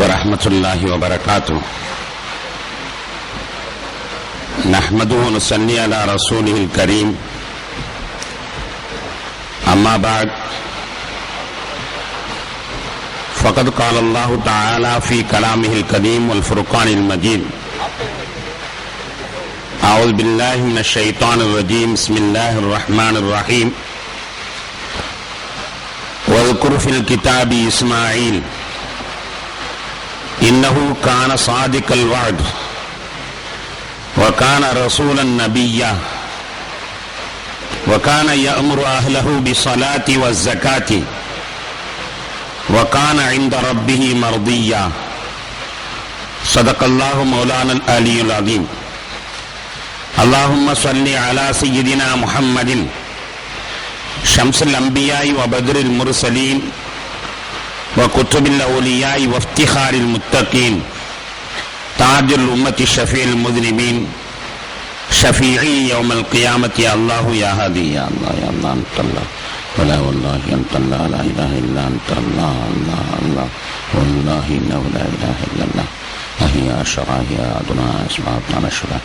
ورحمة الله وبركاته. نحمده ونصلي على رسوله الكريم. أما بعد، فقد قال الله تعالى في كلامه القديم والفرقان المجيد: أعوذ بالله من الشيطان الرجيم. بسم الله الرحمن الرحيم. واذكر في الكتاب إسماعيل إنه كان صادق الوعد وكان رسولا نبيا وكان يأمر أهله بالصلاة والزكاة وكان عند ربه مرضيا. صدق الله مولانا العلي العظيم. اللهم صل على سيدنا محمد شمس الأنبياء وبدر المرسلين وكتب الأولياء وافتخار المتقين تاج الأمة شفيع المذنبين شفيعي يوم القيامة. يا الله يا هادي يا الله يا الله أنت الله ولا والله أنت الله لا إله إلا أنت الله الله الله والله إنه لا إله إلا الله. أهيا شرع يا أدنى أسمعتنا نشرع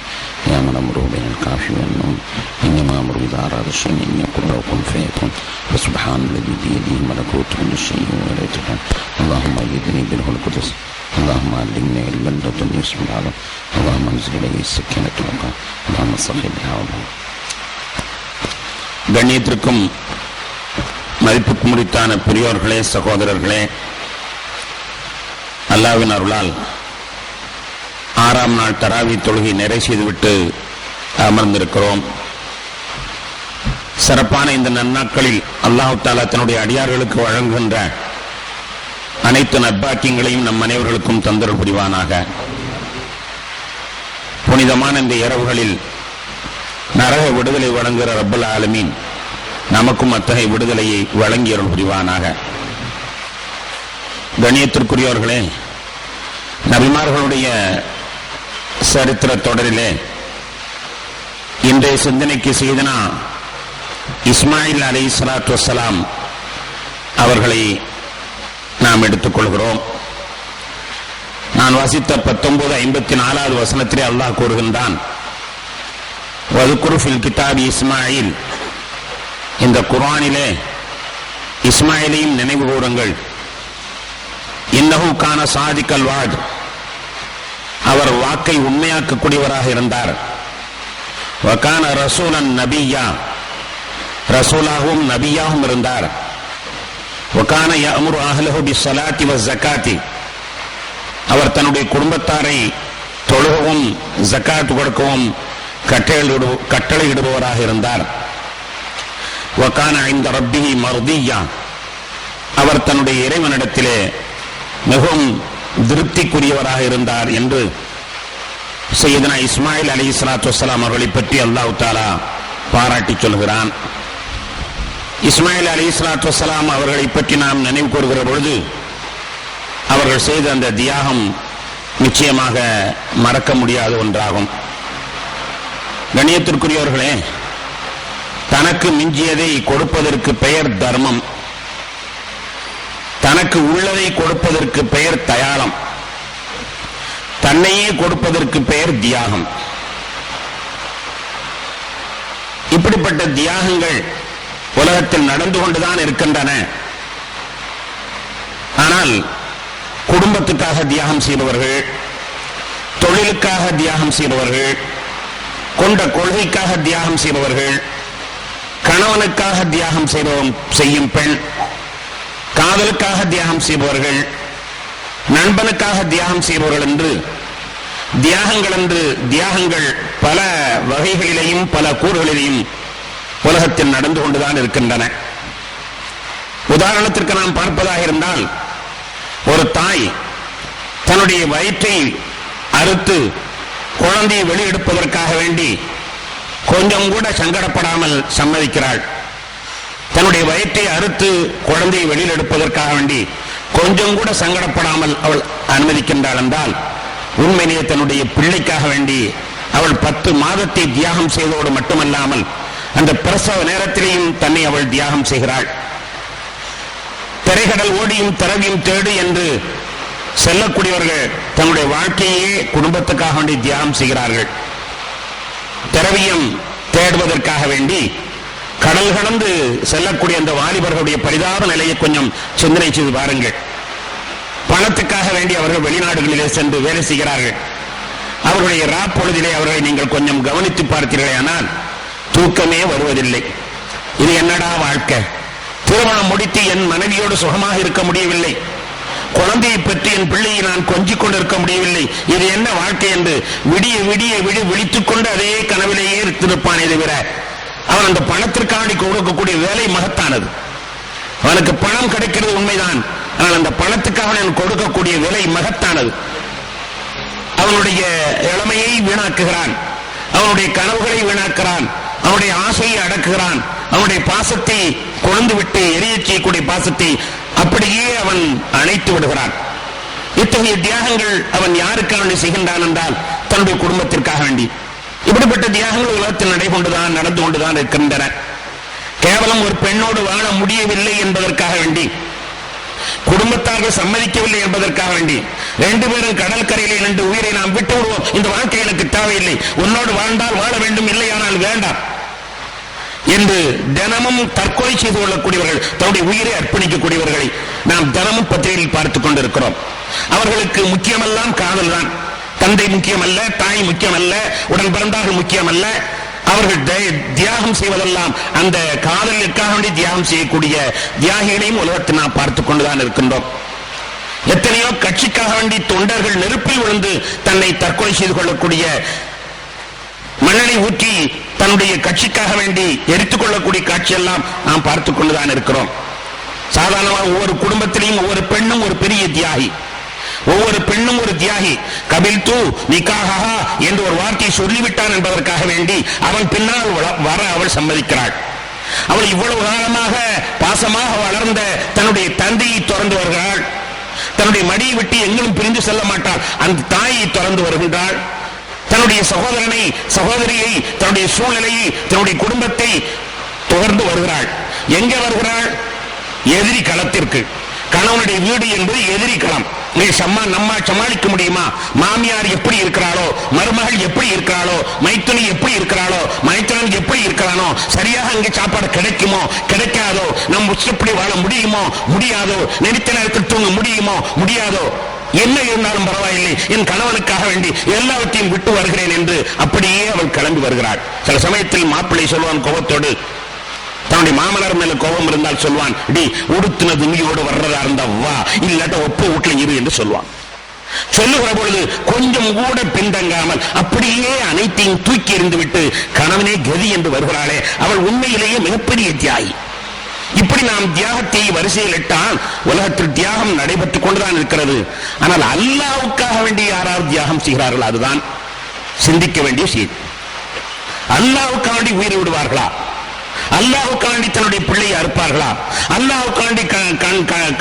يا من أمره بين الكاف والنون إنما أمر إذا أراد شيء أن يقول له كن فيكون. فسبحان الذي بيده ملكوت كل شيء وإليه ترجعون. اللهم أيدني بالروح القدس. اللهم علمني علما لدن يسمع العلم. اللهم انزل إليه السكينة والوقار. اللهم صل بها وبها. கண்ணியத்திற்கும் மதிப்புக்கும் உரித்தான பெரியோர்களே, சகோதரர்களே, அல்லாஹ்வின் அருளால் 6ஆம் நாள் தராவி தொழுகை நிறைவு செய்துவிட்டு அமர்ந்திருக்கிறோம். சிறப்பான இந்த நன்னாட்களில் அல்லாஹ் தஆலா தன்னுடைய அடியார்களுக்கு வழங்குகின்ற அனைத்து நற்பாக்கியங்களையும் நம் அனைவர்களுக்கும் தந்தருள் புரிவானாக. புனிதமான இந்த இரவுகளில் நரக விடுதலை வழங்குகிற ரப்பல் ஆலமீன் நமக்கும் அத்தகைய விடுதலையை வழங்கி அருள் புரிவானாக. கண்ணியத்திற்குரியவர்களே, நபிமார்களுடைய சரித்திர தொடரிலே இன்றைய சிந்தனைக்கு செய்தனா இஸ்மாயில் அலைஹிஸ்ஸலாத்து வஸ்ஸலாம் அவர்களை நாம் எடுத்துக்கொள்கிறோம். நான் வாசித்த 19:54 வசனத்திலே அல்லாஹ் கூறுகின்றான்: வதுக்குரு ஃபில் கிதாபி இஸ்மாயில். இந்த குர்ஆனிலே இஸ்மாயிலையும் நினைவு கூறுங்கள். இன்னஹு கான சாதிக்கல் வாத். அவர் வாக்கை உண்மையாக்கக்கூடியவராக இருந்தார். வகான ரசூலன் நபியா. ரசூலாகவும் நபியாகவும் இருந்தார். வகான யஅமுரு அஹ்லஹு பிஸ்ஸலாத்தி வஸ்ஸகாத்தி. அவர் தன்னுடைய குடும்பத்தாரை தொழுகவும் ஜகாத் கொடுக்கவும் கட்டளையிடுபவராக இருந்தார். வகான இன்த ரப்பிஹி மர்தியா. அவர் தன்னுடைய இறைவனிடத்திலே மிகவும் திருப்திக்குரியவராக இருந்தார் என்று சையதுனா இஸ்மாயில் அலைஹிஸ்ஸலாத்து வஸ்ஸலாம் அவர்களை பற்றி அல்லாஹ் தஆலா பாராட்டி சொல்கிறான். இஸ்மாயில் அலைஹிஸ்ஸலாத்து வஸ்ஸலாம் அவர்களை பற்றி நாம் நினைவு கூறுகிற பொழுது அவர்கள் செய்த அந்த தியாகம் நிச்சயமாக மறக்க முடியாத ஒன்றாகும். கண்ணியத்திற்குரியவர்களே, தனக்கு மிஞ்சியதை கொடுப்பதற்கு பெயர் தர்மம், தனக்கு உள்ளதை கொடுப்பதற்கு பெயர் தயாளம், தன்னையே கொடுப்பதற்கு பெயர் தியாகம். இப்படிப்பட்ட தியாகங்கள் உலகத்தில் நடந்து கொண்டுதான் இருக்கின்றன. ஆனால் குடும்பத்துக்காக தியாகம் செய்பவர்கள், தொழிலுக்காக தியாகம் செய்பவர்கள், கொண்ட கொள்கைக்காக தியாகம் செய்பவர்கள், கணவனுக்காக தியாகம் செய்யும் பெண், காதலுக்காக தியாகம் செய்பவர்கள், நண்பனுக்காக தியாகம் செய்பவர்கள் என்று தியாகங்கள் பல வகைகளிலேயும் பல கூறுகளிலேயும் உலகத்தில் நடந்து கொண்டுதான் இருக்கின்றன. உதாரணத்திற்கு நாம் பார்ப்பதாக இருந்தால், ஒரு தாய் தன்னுடைய வயிற்றை அறுத்து குழந்தையை வெளியெடுப்பதற்காக வேண்டி கொஞ்சம் கூட சங்கடப்படாமல் சம்மதிக்கிறாள். தன்னுடைய வயிற்றை அறுத்து குழந்தையை வெளியில் எடுப்பதற்காக வேண்டி கொஞ்சம் கூட சங்கடப்படாமல் அவள் அனுமதிக்கின்றாள் என்றால், உண்மையிலேயே தன்னுடைய பிள்ளைக்காக வேண்டி அவள் 10 மாதத்தை தியாகம் செய்ததோடு மட்டுமல்லாமல் அந்த பிரசவ நேரத்திலேயும் தன்னை அவள் தியாகம் செய்கிறாள். திரைகடல் ஓடியும் திரவியும் தேடு என்று செல்லக்கூடியவர்கள் தங்களுடைய வாழ்க்கையே குடும்பத்துக்காக வேண்டி தியாகம் செய்கிறார்கள். திரவியம் தேடுவதற்காக வேண்டி கடல் கடந்து செல்லக்கூடிய அந்த வாலிபர்களுடைய பரிதாப நிலையை கொஞ்சம் சிந்தனை செய்து பாருங்கள். பணத்துக்காக வேண்டி அவர்கள் வெளிநாடுகளிலே சென்று வேலை செய்கிறார்கள். அவர்களுடைய ராப்பொழுதிலே அவர்களை நீங்கள் கொஞ்சம் கவனித்து பார்த்தீர்களே ஆனால் தூக்கமே வருவதில்லை. இது என்னடா வாழ்க்கை? திருமணம் முடித்து என் மனைவியோடு சுகமாக இருக்க முடியவில்லை, குழந்தையை பற்றி என் பிள்ளையை நான் கொஞ்சிக் கொண்டிருக்க முடியவில்லை, இது என்ன வாழ்க்கை என்று விடிய விடிய விழித்துக் கொண்டு அதே கனவிலேயே இருப்பானே தவிர அவன் அந்த பணத்திற்காண்டி கொடுக்கக்கூடிய வேலை மகத்தானது. அவனுக்கு பணம் கிடைக்கிறது உண்மைதான், ஆனால் அந்த பணத்துக்காக அவன் கொடுக்கக்கூடிய விலை மகத்தானது. அவனுடைய இளமையை வீணாக்குகிறான், அவனுடைய கனவுகளை வீணாக்குகிறான், அவனுடைய ஆசையை அடக்குகிறான், அவனுடைய பாசத்தை கொழுந்து விட்டு எரிய செய்யக்கூடிய பாசத்தை அப்படியே அவன் அணைத்து விடுகிறான். இத்தகைய தியாகங்கள் அவன் யாருக்காக செய்கின்றான் என்றால் தன்னுடைய குடும்பத்திற்காக வேண்டி. இப்படிப்பட்ட தியாகங்கள் உலகத்தில் நடந்து கொண்டுதான் இருக்கின்றன. கேவலம் ஒரு பெண்ணோடு வாழ முடியவில்லை என்பதற்காக வேண்டி, குடும்பத்தார்கள் சம்மதிக்கவில்லை என்பதற்காக வேண்டி 2 பேரும் கடற்கரையிலே நின்று உயிரை நாம் விட்டு விடுவோம், இந்த வாழ்க்கை எனக்கு தேவையில்லை, உன்னோடு வாழ்ந்தால் வாழ வேண்டும், இல்லையானால் வேண்டாம் என்று தினமும் தற்கொலை செய்து கொள்ளக்கூடியவர்கள், தன்னுடைய உயிரை அர்ப்பணிக்கக்கூடியவர்களை நாம் தினமும் பத்திரிகையில் பார்த்துக் கொண்டிருக்கிறோம். அவர்களுக்கு முக்கியமெல்லாம் காதல் தான். தந்தை முக்கியமல்ல, தாய் முக்கியமல்ல, உடன் பிறந்தார்கள் முக்கியமல்ல. அவர்கள் தியாகம் செய்வதெல்லாம் அந்த காதலுக்காக வேண்டி தியாகம் செய்யக்கூடிய தியாகிகளையும் உலகத்தை நாம் பார்த்துக் கொண்டுதான் இருக்கின்றோம். எத்தனையோ கட்சிக்காக வேண்டி தொண்டர்கள் நெருப்பில் விழுந்து தன்னை தற்கொலை செய்து கொள்ளக்கூடிய, மண்ணெண்ணை ஊற்றி தன்னுடைய கட்சிக்காக வேண்டி எரித்துக் கொள்ளக்கூடிய காட்சியெல்லாம் நாம் பார்த்துக் கொண்டுதான் இருக்கிறோம். சாதாரணமாக ஒவ்வொரு குடும்பத்திலையும் ஒவ்வொரு பெண்ணும் ஒரு பெரிய தியாகி, ஒவ்வொரு பெண்ணும் ஒரு தியாகி. கபில் தூ நிக்காஹா என்று ஒரு வார்த்தையை சொல்லிவிட்டான் என்பதற்காக வேண்டி அவன் பின்னால் வர அவள் சம்மதிக்கிறாள். அவள் இவ்வளவு காலமாக பாசமாக வளர்ந்த தன்னுடைய தந்தையை திறந்து வருகிறாள். தன்னுடைய மடியை விட்டு எங்களும் பிரிந்து செல்ல மாட்டாள், அந்த தாயை திறந்து வருகின்றாள். தன்னுடைய சகோதரனை, சகோதரியை, தன்னுடைய சூழ்நிலையை, தன்னுடைய குடும்பத்தை தொடர்ந்து வருகிறாள். எங்கே வருகிறாள்? எதிரி களத்திற்கு. கணவனுடைய வீடு என்பது எதிரி களம். நம்மால் சமாளிக்க முடியுமா? மாமியார் எப்படி இருக்கிறாளோ, மருமகள் எப்படி இருக்கிறாளோ, மைத்துனி எப்படி இருக்கிறாளோ, மைத்துனன் எப்படி இருக்கிறானோ, சரியாக அங்கே சாப்பாடு கிடைக்குமோ கிடைக்காதோ, நம் எப்படி வாழ முடியுமோ முடியாதோ, நினைத்த நேரத்தில் தூங்க முடியுமோ முடியாதோ, என்ன இருந்தாலும் பரவாயில்லை, என் கணவனுக்காக வேண்டி எல்லாவற்றையும் விட்டு வருகிறேன் என்று அப்படியே அவள் கிளம்பி வருகிறாள். சில சமயத்தில் மாப்பிள்ளை சொல்வான் கோபத்தோடு, தன்னுடைய மாமனார் மேல கோபம் இருந்தால் சொல்வான், டி உடுத்தின துணியோடு வர்றதா இருந்தா வா, இல்லாட்ட ஒப்ப வீட்டுல இரு என்று சொல்வான். சொல்லுகிற பொழுது கொஞ்சம் கூட பின்தங்காமல் அப்படியே அனைத்தையும் தூக்கி எறிந்து விட்டு கணவனே கதி என்று வருகிறாளே, அவள் உண்மையிலேயே மிகப்பெரிய தியாகி. இப்படி நாம் தியாகத்தை வரிசையில் இட்டால் உலகத்தில் தியாகம் நடைபெற்றுக் கொண்டுதான் இருக்கிறது. ஆனால் அல்லாஹ்வுக்காக வேண்டி யாராவது தியாகம் செய்கிறார்கள், அதுதான் சிந்திக்க வேண்டிய செய்தி. அல்லாஹ்வுக்காண்டி உயிரை விடுவார்களா? அல்லாஹ்வுக்காண்டி தன்னுடைய பிள்ளையை அறுப்பார்களா? அல்லாஹ்வுக்காண்டி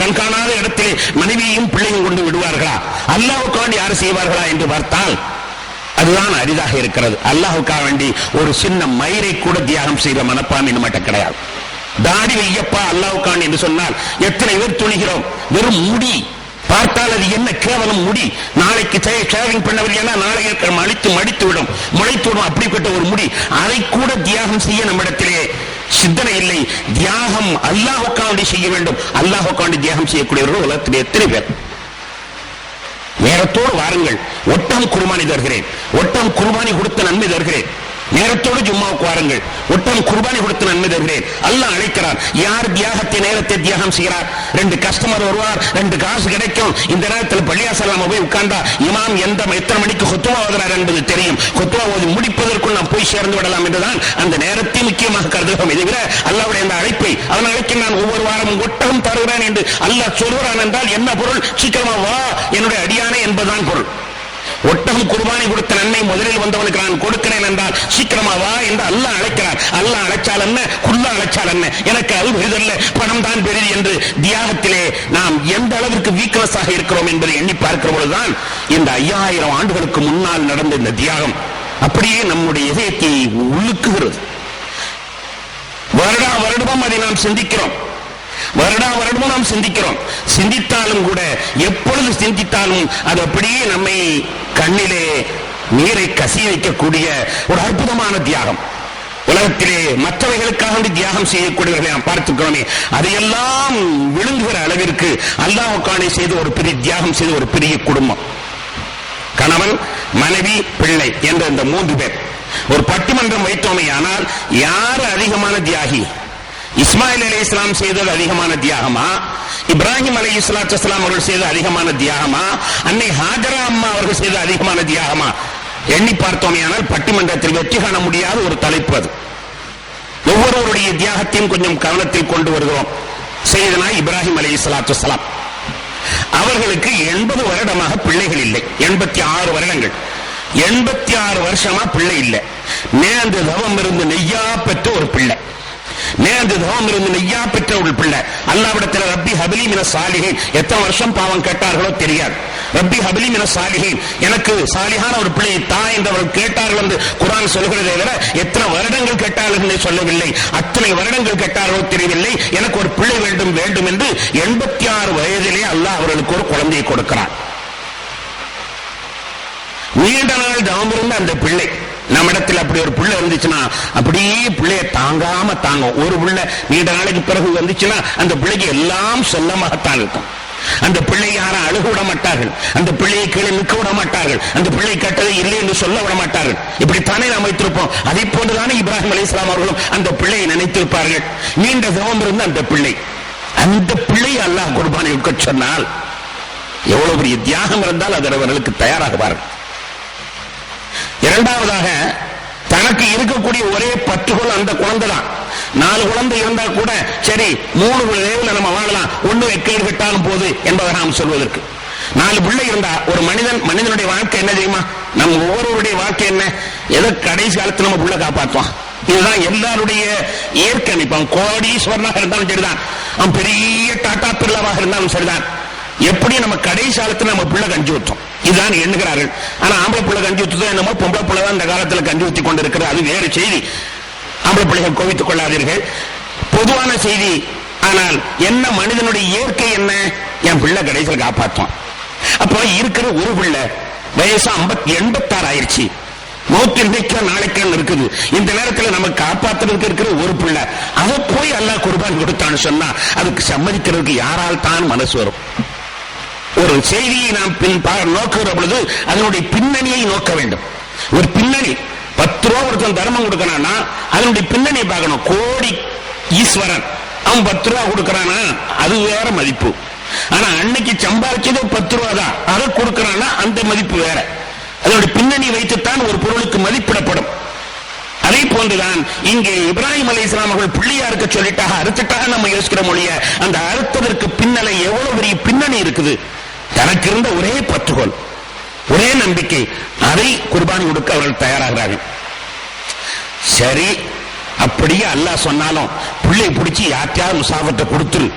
கண்காணாத இடத்திலே மனைவியையும் பிள்ளையும் கொண்டு விடுவார்களா? அல்லாஹ்வுக்காண்டி யாரு செய்வார்களா என்று பார்த்தால் அதுதான் அரிதாக இருக்கிறது. அல்லாஹ்வுக்காக வேண்டி ஒரு சின்ன மயிரை கூட தியாகம் செய்த மனப்பான்மை நம்மகிட்ட கிடையாது. தாடி வையப்பா அல்லாஹ்வுக்காண்டி என்று சொன்னால் எத்தனை பேர் துணிகிறோம்? வெறும் முடி பார்த்தால் அது என்ன கேவலம் முடி. நாளைக்கு ஷேவிங் பண்ணவில்லைன்னா நாளைக்கு மடித்து விடும், முளைத்து விடும். அப்படிப்பட்ட ஒரு முடி, அதை கூட தியாகம் செய்ய நம்மிடத்திலே சிந்தனை இல்லை. தியாகம் அல்லாஹ்வுக்காண்டி செய்ய வேண்டும். அல்லாஹ்வுக்காண்டி தியாகம் செய்யக்கூடியவர்கள் உலகத்திலே எத்தனை பேர்? நேரத்தோடு வாருங்கள், ஒட்டம் குர்பானி தருகிறேன், ஒட்டம் குர்பானி கொடுத்த நன்மை தருகிறேன். நேரத்தோடு ஜும்மாவுக்கு வாருங்கள், ஒட்டம் குர்பானி கொடுத்து நன்மை தருகிறேன். அல்லாஹ் அழைக்கிறார். யார் தியாகத்தை நேரத்தை தியாகம் செய்கிறார்? 2 கஸ்டமர் வருவார், 2 காசு கிடைக்கும். இந்த நேரத்தில் பள்ளியாசல் நம்ம போய் உட்கார்ந்தா இமாம் எத்தனை மணிக்கு குத்துவா ஓதுறார் என்பது தெரியும். குத்துவா ஓதி முடிப்பதற்குள் நாம் போய் சேர்ந்து விடலாம் என்றுதான் அந்த நேரத்தை முக்கியமாக கருதுகிறோம். இதை விட அல்லாஹ்வுடைய அந்த அழைப்பை, அதன் அழைக்க நான் ஒவ்வொரு வாரமும் ஒட்டகம் தருகிறேன் என்று அல்லாஹ் சொல்கிறான் என்றால் என்ன பொருள்? சீக்கிரமா வா என்னுடைய அடியானே என்பதுதான் பொருள். ஒட்டகம் குர்பானி கொடுத்த நன்மை முதலில் வந்தவனுக்கு நான் கொடுக்கிறேன் என்றால் சீக்கிரமா வா என்று அல்லாஹ் அழைக்கிறார். அல்லாஹ் அழைச்சால் என்ன, குல்லா அழைச்சால் என்ன, எனக்கு அது பெரிதல்ல, பணம் தான் பெரிது என்று தியாகத்திலே நாம் எந்த அளவிற்கு வீக்னஸாக இருக்கிறோம் என்பதை எண்ணி பார்க்கிற பொழுதுதான் இந்த 5000 ஆண்டுகளுக்கு முன்னால் நடந்த இந்த தியாகம் அப்படியே நம்முடைய இதயத்தை உழுக்குகிறது. வருடமும் அதை நாம் சிந்திக்கிறோம். வருடமும் நாம் சிந்திக்கிறோம். சிந்தித்தாலும் கூட எப்பொழுது சிந்தித்தாலும் அது அப்படியே நம்மை கண்ணிலே நீரை கசிய வைக்கக்கூடிய ஒரு அற்புதமான தியாகம். உலகத்திலே மற்றவைகளுக்காக தியாகம் செய்யக்கூடியவர்களை நாம் பார்த்துக்கிறோமே, அதையெல்லாம் விழுங்குகிற அளவிற்கு அல்லாஹ்வுக்காக செய்த ஒரு பெரிய தியாகம் செய்த ஒரு பெரிய குடும்பம். கணவன், மனைவி, பிள்ளை என்ற இந்த 3 பேர் ஒரு பட்டிமன்றம் வைத்தோமே. ஆனால் யார் அதிகமான தியாகி? இஸ்மாயில் அலைஹிஸ்ஸலாம் செய்தது அதிகமான தியாகமா? இப்ராஹிம் அலைஹிஸ்ஸலாம் அவர்கள் செய்த அதிகமான தியாகமா? அன்னை ஹாஜரா அம்மா அவர்கள் செய்த அதிகமான தியாகமா? எண்ணி பார்த்தோமே ஆனால் பட்டிமன்றத்தில் வெற்றி காண முடியாத ஒரு தலைப்பு அது. ஒவ்வொருவருடைய தியாகத்தையும் கொஞ்சம் கவனத்தில் கொண்டு வருகிறோம். செய்தனா இப்ராஹிம் அலைஹிஸ்ஸலாம் அவர்களுக்கு 80 வருடமாக பிள்ளைகள் இல்லை. 86 வருடங்கள், 86 வருஷமா பிள்ளை இல்லை. நேர்ந்து தவம் இருந்து நெய்யா பெற்ற ஒரு பிள்ளை, நேர்ந்து தவம் இருந்து நெய்யா பெற்ற ஒரு பிள்ளை. அல்லாஹ்விடத்தில் ரப்பி ஹபிலி மின சாலிஹீன், எத்தனை வருஷம் பாவம் கேட்டார்களோ தெரியாது. ரப்பி ஹபிலி மின சாலிஹீன், எனக்கு சாலிஹான ஒரு பிள்ளையை தா என்று அவர்கள் கேட்டார்கள் என்று குர்ஆன் சொல்கிறதை விட எத்தனை வருடங்கள் கேட்டார்கள் என்று சொல்லவில்லை. அத்தனை வருடங்கள் கேட்டார்களோ தெரியவில்லை. எனக்கு ஒரு பிள்ளை வேண்டும் வேண்டும் என்று 86 வயதிலே அல்லாஹ் அவர்களுக்கு ஒரு குழந்தையை கொடுக்கிறார். நீண்ட நாள் தவம் இருந்த அந்த பிள்ளை, நம்ம இடத்துல அப்படி ஒரு பிள்ளை இருந்துச்சுன்னா அப்படியே பிள்ளைய தாங்காம தாங்கும். ஒரு பிள்ளை நீண்ட நாளைக்கு பிறகு வந்துச்சுன்னா அந்த பிள்ளைக்கு எல்லாம் செல்லமாகத்தான் இருக்கும். அந்த பிள்ளை யாரும் அழுக விட மாட்டார்கள், அந்த பிள்ளையை கீழே நிற்க விட மாட்டார்கள், அந்த பிள்ளை கட்டதை இல்லை என்று சொல்ல விட மாட்டார்கள். இப்படித்தானே நாம் வைத்திருப்போம். அதை போன்றுதானே இப்ராஹிம் அலைஹிஸ்ஸலாம் அவர்களும் அந்த பிள்ளையை நினைத்திருப்பார்கள். நீண்ட தவம் இருந்த அந்த பிள்ளை, அந்த பிள்ளையை அல்லாஹ் குர்பானை கொடுக்க சொன்னால் எவ்வளவு பெரிய தியாகம் இருந்தால் அது அவர்களுக்கு தயாராகுவார்கள். இரண்டாவதாக, தனக்கு இருக்கக்கூடிய ஒரே பற்றுகோள் அந்த குழந்தை தான். 4 குழந்தை இருந்தா கூட சரி 3 லேவில் நம்ம வாழலாம், 1 எக்கேடு கட்டாலும் போது என்பதை நாம் சொல்வதற்கு. 4 பிள்ளை இருந்தா ஒரு மனிதனுடைய வாழ்க்கை என்ன தெரியுமா? நம்ம ஒவ்வொருவருடைய வாழ்க்கை என்ன? ஏதோ கடைசி காலத்தில் நம்ம பிள்ளை காப்பாற்றுவான். இதுதான் எல்லாருடைய இயற்கை. அவன் கோடீஸ்வரனாக இருந்தாலும் சரிதான், அவன் பெரிய டாடா பிர்லாவாக இருந்தாலும் சரிதான், எப்படி நம்ம கடைசி காலத்தில் நம்ம பிள்ளை கஞ்சி ஊற்றும் இதுதான் எண்ணுகிறார்கள். ஆனா ஆம்பளை பிள்ளை கஞ்சி ஊற்றுதோ என்னமோ, பொம்பளை பிள்ளை தான் இந்த காலத்தில் கஞ்சி ஊற்றி கொண்டிருக்கிறது. அது வேறு செய்தி. ஆம்பளை பிள்ளைகள் கோவித்துக் கொள்ளாதீர்கள், பொதுவான செய்தி. ஆனால் என்ன மனிதனுடைய இயற்கை என்ன? என் பிள்ளை கடைசியில் காப்பாற்றுவான். அப்போ இருக்கிற ஒரு பிள்ளை வயசு 86 ஆயிடுச்சு, 102 நாளைக்கு இருக்குது. இந்த நேரத்தில் நமக்கு காப்பாற்றுறதுக்கு இருக்கிற ஒரு பிள்ளை, அதை போய் அல்லாஹ் குர்பான் கொடுத்தான்னு சொன்னா அதுக்கு சம்மதிக்கிறதுக்கு யாரால் தான் மனசு வரும்? ஒரு செய்தியை நாம் நோக்குகிற பொழுது அதனுடைய பின்னணியை நோக்க வேண்டும். ஒரு பின்னணி, 10 ரூபா ஒருத்தன் தர்மம் கொடுக்கறானா அதனுடைய பின்னணியை பார்க்கணும். கோடி ஈஸ்வரன் அவன் 10 ரூபா கொடுக்கறானா அது வேற மதிப்பு. ஆனா அன்னைக்கு சம்பாதிச்சதே 10 ரூபா தான், அதை கொடுக்கறானா அந்த மதிப்பு வேற. அதனுடைய பின்னணி வைத்துத்தான் ஒரு பொருளுக்கு மதிப்பிடப்படும். அதே போன்றுதான் இங்கே இப்ராஹிம் அலைஹிஸ்ஸலாம் அவர்கள் பிள்ளையாருக்கு சொல்லிட்டாக அறுத்துட்டாக நம்ம யோசிக்கிற மொழிய, அந்த அறுத்ததற்கு பின்னலை எவ்வளவு பெரிய பின்னணி இருக்குது. தனக்கு இருந்த ஒரே பற்றுகோள், ஒரே நம்பிக்கை, அதை குர்பானி கொடுக்க அவர்கள் தயாராகிறார்கள். சரி, அப்படியே அல்லாஹ் சொன்னாலும் பிள்ளை பிடிச்சி யார்ட்டையாவது முசாஃபத்தை கொடுத்துரு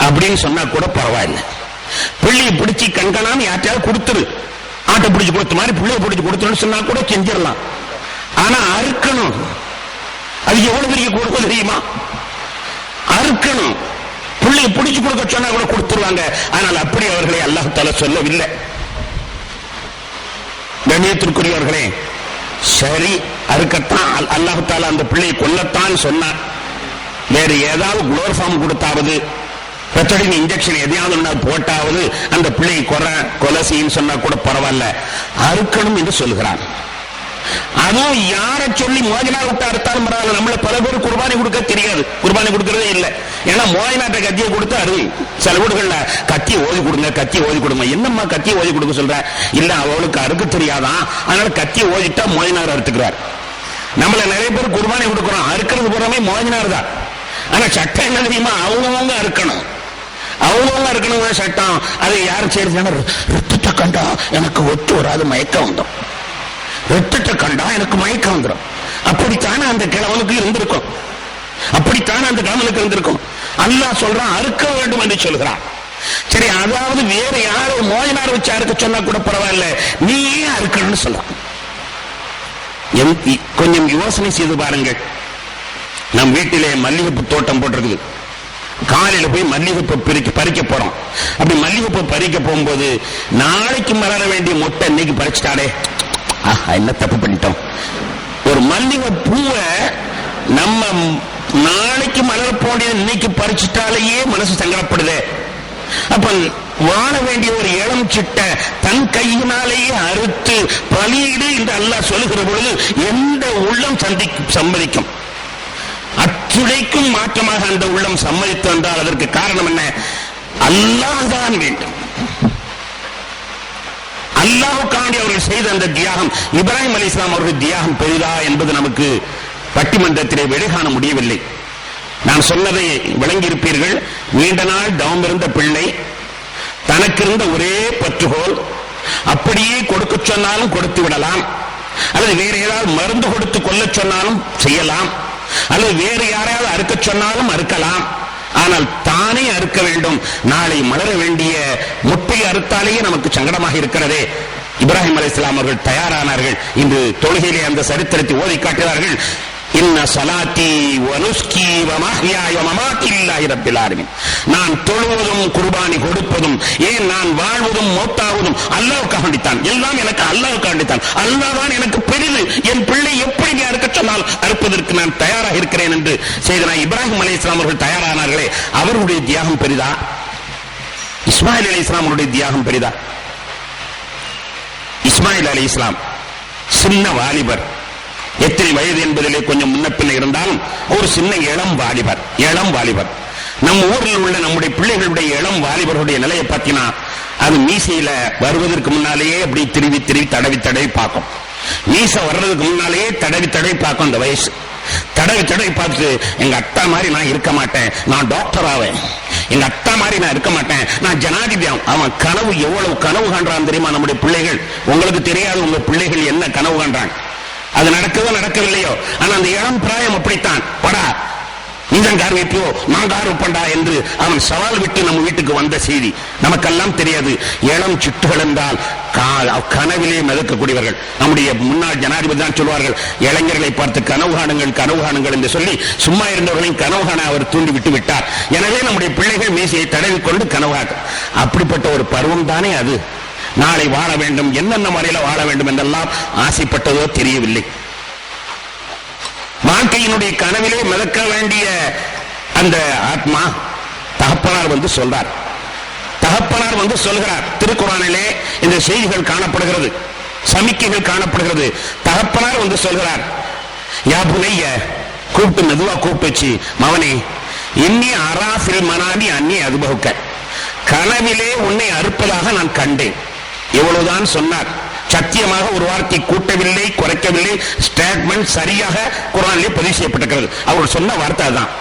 அப்படின்னு சொன்னா கூட பரவாயில்லை. பிள்ளையை பிடிச்சி கண்காணாம யார்ட்டையாவது கொடுத்துரு, ஆட்டை பிடிச்சி கொடுத்த மாதிரி பிள்ளையை பிடிச்சி கொடுத்துருன்னு சொன்னா கூட செஞ்சிடலாம். ஆனா அறுக்கணும், அது எவ்வளவு பெரிய கொடுக்க தெரியுமா? அறுக்கணும். பிள்ளையை பிடிச்சு கொடுக்க சொன்னா கூட கொடுத்துருவாங்க. ஆனால் அப்படி அவர்களை அல்லாஹ் தஆலா சொல்லவில்லை. கண்ணியத்திற்குரியவர்களே, சரி அறுக்கத்தான் அல்லாஹ் தஆலா அந்த பிள்ளையை கொல்லத்தான் சொன்னார். வேறு ஏதாவது குளோர்ஃபார்ம் கொடுத்தாவது, பெத்தடின் இன்ஜெக்ஷன் எதையாவது போட்டாவது அந்த பிள்ளையை கொலை செய்யும் சொன்னா கூட பரவாயில்ல, அறுக்கணும் என்று சொல்கிறார். அதுவும் யாரை சொல்லி மோஜனா விட்டு அறுத்தாலும் பரவாயில்ல. நம்மள பல பேர் குர்பானி கொடுக்க தெரியாது, குர்பானி கொடுக்கறதே இல்லை. ஏன்னா மோஜனாட்ட கத்தியை கொடுத்து அறுவை. சில வீடுகள்ல கத்தியை ஓதி கொடுங்க, கத்தியை ஓதி கொடுங்க. என்னம்மா கத்தியை ஓதி கொடுக்க சொல்ற? இல்ல அவளுக்கு அறுக்க தெரியாதான், அதனால கத்தியை ஓதிட்டா மோஜனார் அறுத்துக்கிறார். நம்மள நிறைய பேர் குர்பானி கொடுக்கிறோம், அறுக்கிறது பூராமே மோஜனார் தான். ஆனா சட்டம் என்ன தெரியுமா? அவங்கவுங்க அறுக்கணும், அவங்கவுங்க அறுக்கணும் சட்டம். அதை யாரும் செய்யறது? ரத்தத்தை கண்டா எனக்கு ஒத்து வராது, மயக்கம் வந்துடும். ரத்தத்தை கண்டா எனக்கு மயக்கம் வந்துடும். அப்படித்தானே அந்த கிழவனுக்கு இருந்திருக்கும், அப்படித்தானே அந்த கிழவனுக்கு இருந்திருக்கும். அல்லாஹ் சொல்றான் அறுக்க வேண்டும் என்று சொல்கிறான். சரி, அதாவது வேற யாரும் மோஜனார் வச்சு அறுக்க சொன்னா கூட பரவாயில்ல, நீயே அறுக்கணும்னு சொல்றான். கொஞ்சம் யோசனை செய்து பாருங்கள். நம் வீட்டிலே மல்லிகைப்பூ தோட்டம் போட்டிருக்குது. காலையில போய் மல்லிகைப்பூ பறிக்க போறோம். அப்படி மல்லிகைப்பூ பறிக்க போகும்போது நாளைக்கு மலர வேண்டிய மொட்டை இன்னைக்கு பறிச்சுட்டாடே, என்ன தப்பு பண்ணிட்டோம். ஒரு மல்லிகை பூவை நம்ம நாளைக்கு மலர போண்டிய இன்னைக்கு பறிச்சுட்டாலேயே மனசு சங்கடப்படுது. அப்ப வாழ வேண்டிய ஒரு இளம் சிட்ட தன் கையினாலேயே அறுத்து பலியிடு என்று அல்லாஹ் சொல்லுகிற பொழுது எந்த உள்ளம் சம்மதிக்கும்? அத்துடைக்கும் மாற்றமாக அந்த உள்ளம் சம்மதித்து வந்தால் அதற்கு காரணம் என்ன? அல்லாஹ் தான் வேண்டும். அல்லாஹ்வுக்காண்டி அவர்கள் செய்த அந்த தியாகம், இப்ராஹிம் அலைஹிஸ்ஸலாம் அவர்கள் தியாகம் பெரிதா என்பது நமக்கு பட்டிமன்றத்திலே வெளிகாண முடியவில்லை. நான் சொன்னதை விளங்கியிருப்பீர்கள். நீண்ட நாள் தவம் இருந்த பிள்ளை, தனக்கு இருந்த ஒரே பற்றுகோள், அப்படியே கொடுக்க சொன்னாலும் கொடுத்து விடலாம், அல்லது வேற ஏதாவது மருந்து கொடுத்து கொள்ள சொன்னாலும் செய்யலாம், அல்லது வேறு யாரையாவது அறுக்க சொன்னாலும் அறுக்கலாம். ஆனால் தானே அறுக்க வேண்டும். நாளை மலர வேண்டிய முட்டை அறுத்தாலேயே நமக்கு சங்கடமாக இருக்கிறதே. இப்ராஹிம் அலைஹிஸ்ஸலாம் அவர்கள் தயாரானார்கள். இன்று தொழுகையிலே அந்த சரித்திரத்தை ஓதி காட்டுகிறார்கள். இன்ன ஸலாத்தி வ நுஸ்கி வ மஹ்யாய வ மமாத்தி லில்லாஹி ரப்பில் ஆலமீன். நான் தொழுவதும் குர்பானி கொடுப்பதும், ஏன் நான் வாழ்வதும் மௌத்தாவதும் அல்லாஹ்வுக்காக வேண்டித்தான். எல்லாம் எனக்கு அல்லாஹ்வுக்காக வேண்டித்தான். அல்லாஹ் தான் எனக்கு பெரிது. என் பிள்ளை எப்படி நீ அறுக்க சொன்னால் அறுப்பதற்கு நான் தயாராக இருக்கிறேன் என்று செய்தனா இப்ராஹிம் அலைஹிஸ்ஸலாம் அவர்கள் தயாரானார்களே, அவருடைய தியாகம் பெரிதா? இஸ்மாயில் அலைஹிஸ்ஸலாம் அவருடைய தியாகம் பெரிதா? இஸ்மாயில் அலைஹிஸ்ஸலாம் சின்ன வாலிபர், எத்தனை வயது என்பதிலே கொஞ்சம் முன்ன பின்ன இருந்தாலும் ஒரு சின்ன இளம் வாலிபர். நம்ம ஊரில் உள்ள நம்முடைய பிள்ளைகளுடைய இளம் வாலிபர்களுடைய நிலையை பார்த்தீங்கன்னா, அது மீசையில வருவதற்கு முன்னாலேயே அப்படி திருவி தடவி பார்க்கும். மீசை வர்றதுக்கு முன்னாலேயே தடவி பார்க்கும். அந்த வயசு தடவி பார்த்து, எங்க அத்தா மாதிரி நான் இருக்க மாட்டேன், நான் டாக்டர் ஆவேன், எங்க அத்தா மாதிரி நான் இருக்க மாட்டேன், நான் ஜனாதிபதி. அவன் கனவு எவ்வளவு கனவு காண்றான் தெரியுமா நம்முடைய பிள்ளைகள்? உங்களுக்கு தெரியாது உங்க பிள்ளைகள் என்ன கனவு காண்றாங்க. அது நடக்கவில்லையோ, ஆனா அந்த இளம் பிராயம் அப்படித்தான். படா நீதான் கார் வைப்பியோ, நான் கார் வைப்பண்டா என்று அவன் சவால் விட்டு நம்ம வீட்டுக்கு வந்த செய்தி நமக்கெல்லாம் தெரியாது. இளம் சிட்டுகள் என்றால் கனவிலே மிதக்கக்கூடியவர்கள். நம்முடைய முன்னாள் ஜனாதிபதி தான் சொல்வார்கள், இளைஞர்களை பார்த்து கனவு காணுங்கள் என்று சொல்லி சும்மா இருந்தவர்களையும் கனவு காண அவர் தூண்டி விட்டு விட்டார். எனவே நம்முடைய பிள்ளைகள் மீசையை தடவிக்கொண்டு கனவாக, அப்படிப்பட்ட ஒரு பருவம் தானே அது. நாளை வாழ வேண்டும், என்னென்ன முறையில வாழ வேண்டும் என்றெல்லாம் ஆசைப்பட்டதோ தெரியவில்லை. வாழ்க்கையினுடைய கனவிலே மிதக்க வேண்டிய அந்த ஆத்மா தகப்பனார் வந்து சொல்கிறார். திருக்குர்ஆனிலே இந்த செய்திகள் காணப்படுகிறது, சமிக்கைகள் காணப்படுகிறது. தகப்பனார் வந்து சொல்கிறார், யா புனைய, கூப்பிட்டு மெதுவா கூப்பிட்டு வச்சு, மவனே, இன்னி அராஃபில் மனாமி அன்னி அதுபகுக்க, கனவிலே உன்னை அறுப்பதாக நான் கண்டேன். எவ்வளவுதான் சொன்னார். சத்தியமாக ஒரு வார்த்தை கூட்டவில்லை, குறைக்கவில்லை. ஸ்டேட்மெண்ட் சரியாக குர்ஆனிலே பதிவு செய்யப்பட்டிருக்கிறது. அவர் சொன்ன வார்த்தை தான்,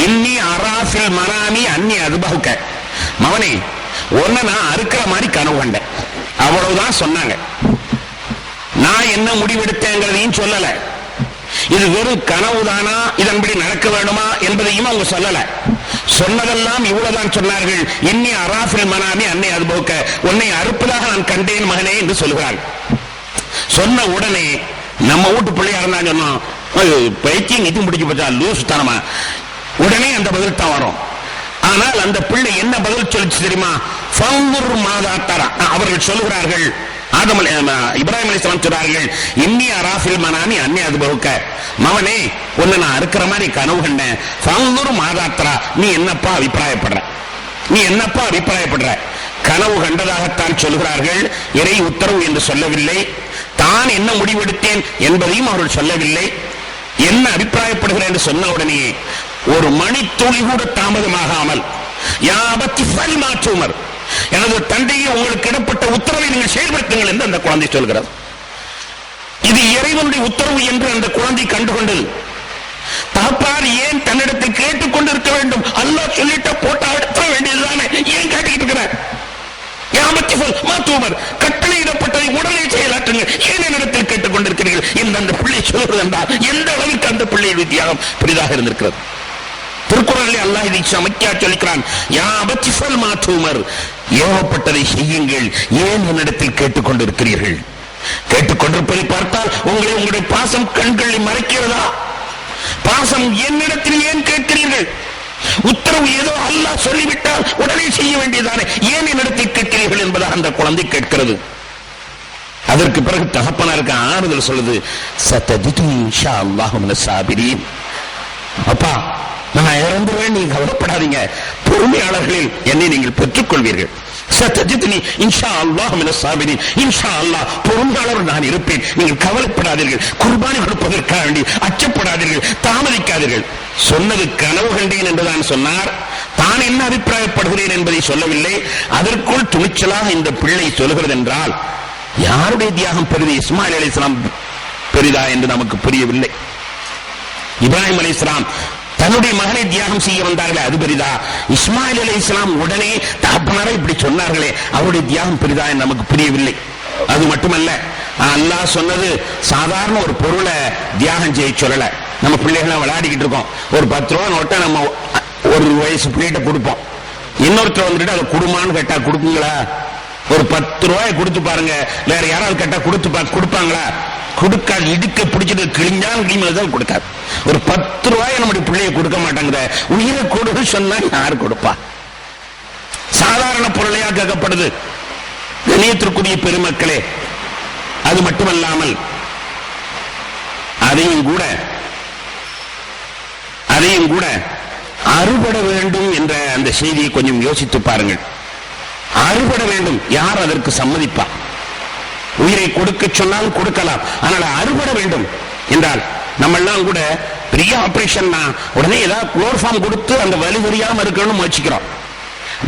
இன்னி அராஃபில் மனாமி அன்னி அதுபகுக்க, மவனே உன்னை நான் அறுக்கிற மாதிரி கனவு கண்டேன். அவ்வளவுதான் சொன்னாங்க. நான் என்ன முடிவெடுத்தேங்கிறதையும் சொல்லல. இது வெறும் கனவுதானா, இதன்படி நடக்க வேண்டுமா என்பதையும் அவங்க சொல்லல. சொன்னதெல்லாம் இவ்வளவுதான் சொன்னார்கள். இன்னி அராஃபில் மனாமி அன்னை அதுபோக்க, உன்னை அறுப்பதாக நான் கண்டேன் மகனே என்று சொல்கிறார். சொன்ன உடனே நம்ம வீட்டு பிள்ளையா இருந்தா சொன்னோம், பைத்தியம் இது முடிச்சு போச்சா, லூசு தனமா, உடனே அந்த பதில் தான் வரும். ஆனால் அந்த பிள்ளை என்ன பதில் சொல்லிச்சு தெரியுமா? ஃபங்குர் மாதா தரா. அவர்கள் சொல்கிறார்கள், இப்ராஹிம் அலைஹிஸ்ஸலாம் சொல்றார்கள், இன்னி அராஃபில் மனாமி அன்னி அதுபகுக்க, மவனே உன்னை நான் அறுக்கிற மாதிரி கனவு கண்டேன். ஃபங்குர் மாதாத்ரா, நீ என்னப்பா அபிப்பிராயப்படுற? கனவு கண்டதாகத்தான் சொல்கிறார்கள். இறை உத்தரவு என்று சொல்லவில்லை. தான் என்ன முடிவெடுத்தேன் என்பதையும் அவர்கள் சொல்லவில்லை. என்ன அபிப்பிராயப்படுகிறேன் என்று சொன்ன உடனே ஒரு மணித்துளி கூட தாமதமாகாமல், யாபத்தி ஃபல்மாற்றுமர், எனது தந்தையை உங்களுக்கு இடப்பட்ட உத்தரவை நீங்கள் செயல்படுத்துங்கள் என்று அந்த குழந்தை சொல்கிறது. இது இறைவனுடைய உத்தரவு என்று அந்த குழந்தை கண்டுகொண்டது. தகப்பார் ஏன் தன்னிடத்தில் கேட்டுக்கொண்டு இருக்க வேண்டும்? அல்லாஹ் சொல்லிட்ட போட்டா எடுத்த வேண்டியதுதானே, ஏன் கேட்டுக்கிட்டு இருக்கிறார்? கட்டளையிடப்பட்டதை உடனே செயலாற்றுங்கள், ஏன் என்னிடத்தில் கேட்டுக் கொண்டிருக்கிறீர்கள் என்று அந்த பிள்ளை சொல்கிறது என்றால் எந்த அளவுக்கு அந்த பிள்ளையுடைய தியாகம் பெரிதாக இருந்திருக்கிறது. திருக்குறளிலே அல்லாஹ் இதை சமைக்கா சொல்லிக்கிறான், யா அபத்தி ஃபல்மா தூமர், ஏவப்பட்டதை செய்யுங்கள், ஏன் என்னிடத்தில் கேட்டுக்கொண்டிருக்கிறீர்கள்? கேட்டுக்கொண்டிருப்பதை பார்த்தால் உங்களுடைய பாசம் கண்களை மறைக்கிறதா? பாசம் என்னிடத்தில் ஏன் கேட்கிறீர்கள்? உத்தரவு ஏதோ அல்லாஹ் சொல்லிவிட்டால் உடனே செய்ய வேண்டியதானே, ஏன் என்னிடத்தில் கேட்கிறீர்கள் என்பதாக அந்த குழந்தை கேட்கிறது. அதற்கு பிறகு தகப்பனாருக்கு ஆறுதல் சொல்லுது, சத்தஜிதுனி இன்ஷா அல்லாஹு மினஸ் சாபிரீன். அப்பா, நான் இறந்துவேன், நீங்க கவலைப்படாதீங்க, பொறுமையாளர்களில் என்னை நீங்கள் பெற்றுக் கொள்வீர்கள். சத்தஜிதுனி இன்ஷா அல்லாஹு மினஸ் சாபிரீன். இன்ஷா அல்லாஹ் பொறுமையாளர் நான் இருப்பேன், நீங்கள் கவலைப்படாதீர்கள், குர்பானி கொடுப்பதற்காக வேண்டி அச்சப்படாதீர்கள், தாமதிக்காதீர்கள். சொன்னது கனவு கண்டேன் என்றுதான் சொன்னார். தான் என்ன அபிப்பிராயப்படுகிறேன் என்பதை சொல்லவில்லை. அதற்குள் துணிச்சலாக இந்த பிள்ளை சொல்கிறது என்றால் யாருடைய தியாகம் பெரிது, இஸ்மாயில் அலைஹிஸ்ஸலாம் பெரிதா என்று நமக்கு புரியவில்லை. இப்ராஹிம் அலைஹிஸ்ஸலாம் தன்னுடைய மகனை தியாகம் செய்ய வந்தார்களே, அது பெரிதா? இஸ்மாயில் அலைஹிஸ்ஸலாம் உடனே தகப்பனாரை இப்படி சொன்னார்களே, அவருடைய தியாகம் பெரிதா என்று நமக்கு புரியவில்லை. அது மட்டுமல்ல, அல்லாஹ் சொன்னது சாதாரண ஒரு பொருளை தியாகம் செய்ய சொல்லல. நம்ம பிள்ளைகளை விளையாடிக்கிட்டு இருக்கோம், ஒரு 10 ரூபா நோட்டை நம்ம ஒரு வயசு பிள்ளைகிட்ட கொடுப்போம். இன்னொருத்தர் வந்துட்டு அதை குடுமான்னு கேட்டா கொடுக்குங்களா? ஒரு 10 ரூபாய் கொடுத்து பாருங்க, வேற யாராவது கேட்டா கொடுப்பாங்களா? கொடுக்காது. இடுக்க பிடிச்சது கிழிஞ்சாலும் கிழிமதான் கொடுக்காது. ஒரு 10 ரூபாய் நம்முடைய பிள்ளைய கொடுக்க மாட்டாங்க. உயிரை கொடுக்க சொன்னா யாரு கொடுப்பா? சாதாரண பொருளையா கேட்கப்படுது. கணியத்திற்குரிய பெருமக்களே, அது மட்டுமல்லாமல் அதையும் கூட அறுபட வேண்டும் என்ற அந்த செய்தியை கொஞ்சம் யோசித்து பாருங்கள். அறுபட வேண்டும், யார் அதற்கு சம்மதிப்பா? உயிரை கொடுக்க சொன்னால் கொடுக்கலாம், ஆனால் அறுபட வேண்டும் என்றால் நம்ம எல்லாம் கூட பெரிய ஆபரேஷன் உடனே ஏதாவது குளோர்ஃபார்ம் கொடுத்து அந்த வலி தெரியாம இருக்கணும்னு முயற்சிக்கிறோம்.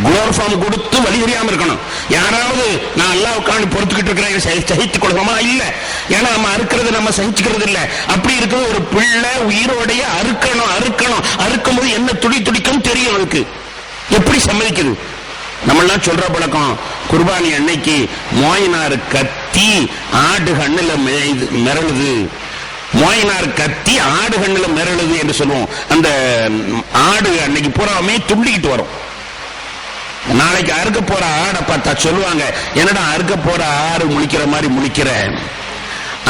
குளோர்ஃபார்ம் கொடுத்து வலி தெரியாம இருக்கணும். யாராவது நான் எல்லாம் உட்காந்து பொறுத்துக்கிட்டு இருக்கிறேன் சகித்துக் கொள்கிறோமா? இல்ல. ஏன்னா நம்ம அறுக்கிறது நம்ம சகிச்சுக்கிறது இல்ல. அப்படி இருக்கிறது ஒரு பிள்ளை உயிரோடைய அறுக்கும் போது என்ன துடிக்கும் தெரியும். அதுக்கு எப்படி சம்மதிக்குது? நம்ம எல்லாம் சொல்ற பழக்கம், குர்பானி அன்னைக்கு மோயினார் கத்தி ஆடு கண்ணுல மிரளுது, மோயினார் கத்தி ஆடு கண்ணுல மிரளுது என்று சொல்லுவோம். அந்த ஆடு அன்னைக்கு பூராமே துண்டிக்கிட்டு வரும். நாளைக்கு அறுக்க போற ஆடை பார்த்தா சொல்லுவாங்க, என்னடா அறுக்க போற ஆடு முழிக்கிற மாதிரி முழிக்கிற,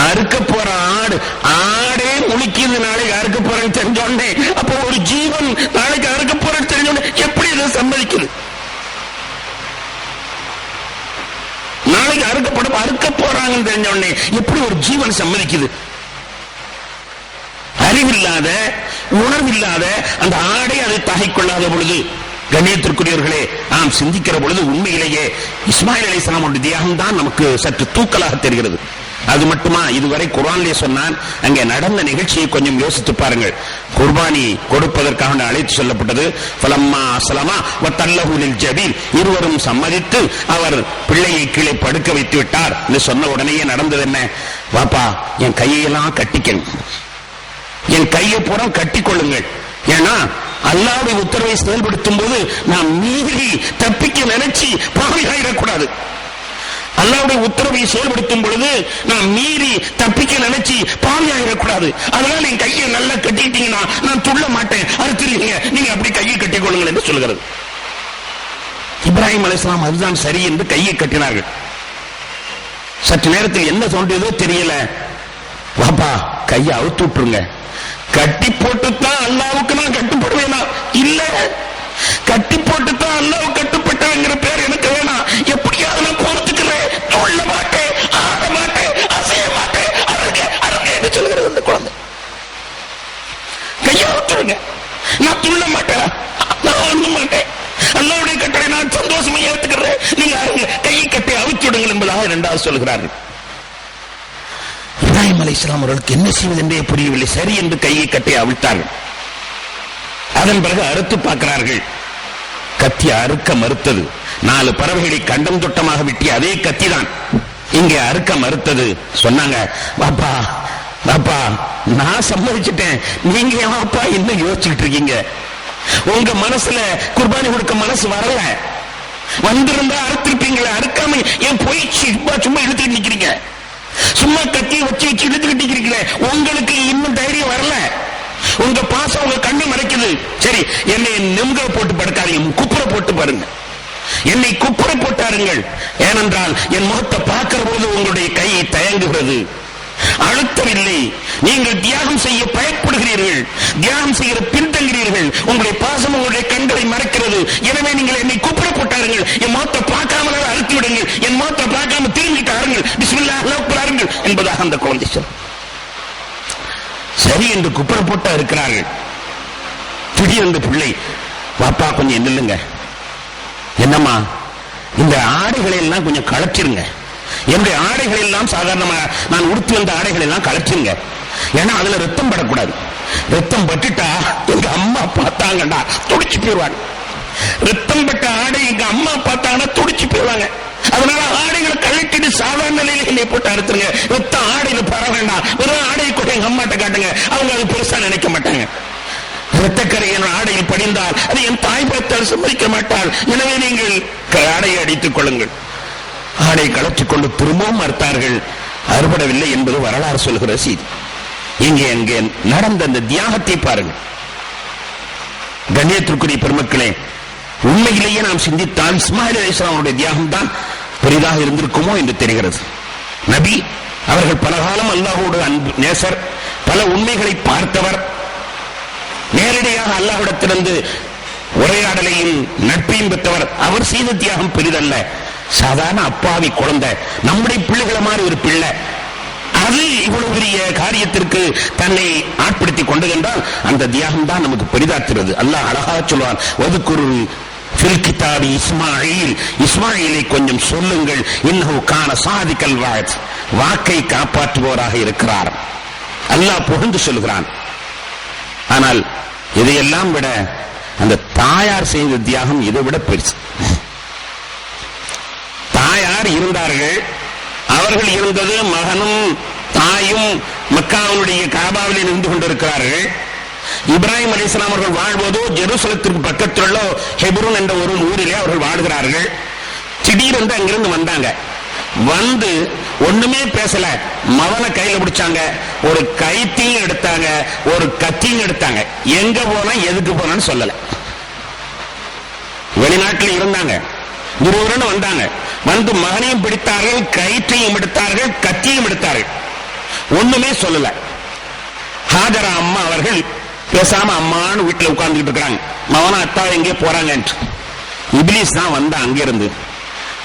அறுக்க போற ஆடே முழிக்குது நாளைக்கு அறுக்க போறேன்னு தெரிஞ்சோடனே. அப்போ ஒரு ஜீவன் நாளைக்கு அறுக்க போறேன்னு தெரிஞ்சோடனே எப்படி இதை சம்மதிக்குது? நாளைக்கு அறுக்க போறாங்கன்னு தெரிஞ்ச உடனே எப்படி ஒரு ஜீவன் சம்மதிக்குது? அறிவில்லாத உணர்வில்லாத அந்த ஆடை அதை தாகிக்கொள்ளாத பொழுது, கண்ணியத்திற்குரியவர்களே, நாம் சிந்திக்கிற பொழுது உண்மையிலேயே இஸ்மாயில் அலைஹிஸ்ஸலாம் தியாகம் தான் நமக்கு சற்று தூக்கலாக தெரிகிறது. அது மட்டுமா? இதுவரை குர்ஆனிலே சொன்னான், அங்கே நடந்த நிகழ்ச்சியை கொஞ்சம் யோசித்து பாருங்கள். குர்பானி கொடுப்பதற்காக அழைத்து சொல்லப்பட்டது. ஃபலம்மா அஸ்லமா வத்தல்லஹு லில் ஜபீன், இருவரும் சம்மதித்து அவர் பிள்ளையை கீழே படுக்க வைத்து விட்டார் என்று சொன்ன உடனேயே நடந்தது என்ன? வாப்பா, என் கையெல்லாம் கட்டிக்கணும், என் கையை பூரா கட்டிக்கொள்ளுங்கள். ஏன்னா அல்லாஹ்வுடைய உத்தரவை செயல்படுத்தும் போது நாம் மீறி தப்பிக்க நினைச்சு பாவியாயிடக்கூடாது. அல்லாஹ்வுடைய உத்தரவை செயல்படுத்தும் பொழுது நான் மீறி தப்பிக்க நினைச்சு பாவியாயிடக்கூடாது. அதனால என் கையை நல்லா கட்டிட்டீங்கன்னா நான் துள்ள மாட்டேன், அறுத்துறீங்க, நீங்க அப்படி கையை கட்டிக் கொள்ளுங்கள் என்று சொல்கிறது. இப்ராஹிம் அலைஹிஸ்ஸலாம் அதுதான் சரி என்று கையை கட்டினார்கள். சற்று நேரத்தில் என்ன தோன்றியதோ தெரியல, வாப்பா கையை அவுத்து விட்டுருங்க. கட்டி போட்டுத்தான் அல்லாவுக்கு நான் கட்டுப்படுவேனா? இல்ல, கட்டி போட்டுத்தான் அல்லாவுக்கு கட்டுப்பட்டவங்கிற பேர் எனக்கு வேணாம். எப்படியாவது நான் பொறுத்துக்கிறேன், சொல்ல மாட்டேன், ஆட மாட்டேன், அசைய மாட்டேன், அருங்க என்று சொல்கிறது அந்த குழந்தை. கையை அவுத்துருங்க, நான் துள்ள மாட்டேன், நான் ஒண்ணு மாட்டேன், அல்லாவுடைய கட்டளை நான் சந்தோஷமா ஏற்றுக்கிறேன், நீங்க அருங்க, கையை கட்டி அவித்து விடுங்கள் என்பதாக இரண்டாவது சொல்கிறார்கள். இப்ராஹிம் அலைஹிஸ்ஸலாம் அவர்களுக்கு என்ன செய்வது என்றே புரியவில்லை. சரி என்று கையை கட்டி அவிழ்த்தார்கள். அதன் பிறகு அறுத்து பார்க்கிறார்கள். கத்தி அறுக்க மறுத்தது. 4 பறவைகளை கண்டம் தொட்டமாக வெட்டி அதே கத்தி தான் இங்கே அறுக்க மறுத்தது. சொன்னாங்க, பாப்பா பாப்பா நான் சம்மதிச்சிட்டேன், நீங்க ஏன்ப்பா என்ன யோசிச்சுட்டு இருக்கீங்க? உங்க மனசுல குர்பானி கொடுக்க மனசு வரல, வந்திருந்தா அறுத்திருப்பீங்களா? அறுக்காம ஏன் போய் சும்மா இழுத்துட்டு நிக்கிறீங்க? சும்மா கத்தியை வச்சு இழுத்துக்கிட்டு இருக்கிறீங்களே, உங்களுக்கு இன்னும் தைரியம் வரல. உங்க பாசம் உங்க கண்ணை மறைக்குது. சரி, என்னை நெம்க போட்டு படுக்காதீங்க, குப்புற போட்டு பாருங்க, என்னை குப்புற போட்டாருங்கள். ஏனென்றால் என் முகத்தை பார்க்கிற போது உங்களுடைய கை தயங்குகிறது. அழுத்தவில்லை. நீங்கள் தியாகம் செய்ய பயப்படுகிறீர்கள், தியாகம் செய்கிற பின்தங்கிறீர்கள். உங்களுடைய பாசம் உங்களுடைய கண்களை மறைக்கிறது. எனவே நீங்கள் என்னை கூப்பிட போட்டார்கள், என் மோத்த பார்க்காமல் அழுத்தி விடுங்கள், என் மோத்த பார்க்காம திரும்பிட்டு ஆருங்கள், பிஸ்மில்லாஹ் அல்லாஹ் ஆருங்கள் என்பதாக அந்த குழந்தை சொல். சரி என்று குப்புற போட்டா இருக்கிறார்கள். திடீரென்று பிள்ளை, பாப்பா கொஞ்சம் என்னல்லுங்க, என்னம்மா இந்த ஆடைகளை எல்லாம் கொஞ்சம் கலச்சிருங்க, என்னுடைய ஆடைகள் எல்லாம் சாதாரணமா நான் உடுத்தி வந்த ஆடைகள் எல்லாம் கலச்சிருங்க, ஏன்னா அதுல ரத்தம் படக்கூடாது. ரத்தம் பட்டுட்டா எங்க அம்மா பார்த்தாங்கடா துடிச்சு போயிடுவாங்க. ரத்தம் பட்ட ஆடை எங்க அம்மா பார்த்தாங்கன்னா துடிச்சு போயிடுவாங்க. அதனால ஆடைகளை கழட்டிட்டு சாதாரண நிலையில என்னை போட்டு அறுத்துருங்க. ரத்தம் ஆடையில பர வேண்டாம், வெறும் ஆடையை கூட எங்க அம்மாட்ட காட்டுங்க, அவங்க அது பெருசா நினைக்க மாட்டாங்க. இரத்தக்கரை என் ஆடையில் படிந்தால் அது என் தாய் பார்த்தால் சம்மதிக்க மாட்டாள். எனவே நீங்கள் ஆடையை அடித்துக் கொள்ளுங்கள். ஆடை கலற்றிக் கொண்டு திரும்பவும் மறுத்தார்கள். அறுபடவில்லை என்பது வரலாறு சொல்கிற செய்தி. இங்கே அங்கே நடந்த அந்த தியாகத்தை பாருங்கள். கண்ணியத்திற்குரிய பெருமக்களே, உண்மையிலேயே நாம் சிந்தித்தால் இஸ்மாயில் அலைஹிஸ்ஸலாமுடைய தியாகம் தான் பெரிதாக இருந்திருக்குமோ என்று தெரிகிறது. நபி அவர்கள் பலகாலம் அல்லாஹ்வோடு அன்பு நேசர், பல உண்மைகளை பார்த்தவர், நேரடியாக அல்லாஹ்விடத்திலிருந்து உரையாடலையும் நட்பையும் பெற்றவர். அவர் செய்த தியாகம் பெரிதல்ல. சாதாரண அப்பாவி குழந்தை, நம்முடைய பிள்ளைகளை மாதிரி ஒரு பிள்ளை, அது இவ்வளவு பெரிய காரியத்திற்கு தன்னை ஆட்படுத்திக் கொண்டது என்றால் அந்த தியாகம் தான் நமக்கு பெரிதாக்குகிறது. அல்லாஹ் அழகாக சொல்வான், வதுகுரு ஃபில் கிதாபி இஸ்மாயில், இஸ்மாயிலை கொஞ்சம் சொல்லுங்கள், இன்னஹு கான சாதிக்கல் வாத், வாக்கை காப்பாற்றுபவராக இருக்கிறார். அல்லாஹ் புகழ்ந்து சொல்கிறான். ஆனால் இதையெல்லாம் விட அந்த தாயார் செய்த தியாகம் இதை விட பெருசு. தாயார் இருந்தார்கள், அவர்கள் இருந்தது மகனும் தாயும் மக்காவுடைய காபாவில் இருந்து கொண்டிருக்கிறார்கள். இப்ராஹிம் அலைஹிஸ்ஸலாம் அவர்கள் வாழ்வதோ ஜெருசலத்திற்கு பக்கத்தில் உள்ள ஹெப்ரோன் என்ற ஒரு ஊரிலே அவர்கள் வாழ்கிறார்கள். திடீரென்று அங்கிருந்து வந்தாங்க. வந்து ஒண்ணுமே பேசல, மவனை கையில பிடிச்சாங்க, ஒரு கைத்தையும் எடுத்தாங்க, ஒரு கத்தியும் எடுத்தாங்க. எங்க போனா எதுக்கு போனான்னு சொல்லல. வெளிநாட்டில் இருந்தாங்க, இருவருன்னு வந்தாங்க. வந்து மகனையும் பிடித்தார்கள், கயிற்றையும் எடுத்தார்கள், கத்தியும் எடுத்தார்கள். ஒண்ணுமே சொல்லல. ஹாஜரா அம்மா அவர்கள் பேசாம அம்மான்னு வீட்டுல உட்கார்ந்துட்டு இருக்காங்க. மவனா அத்தா எங்கே போறாங்க. இப்லீஸ் தான் வந்தா அங்கிருந்து,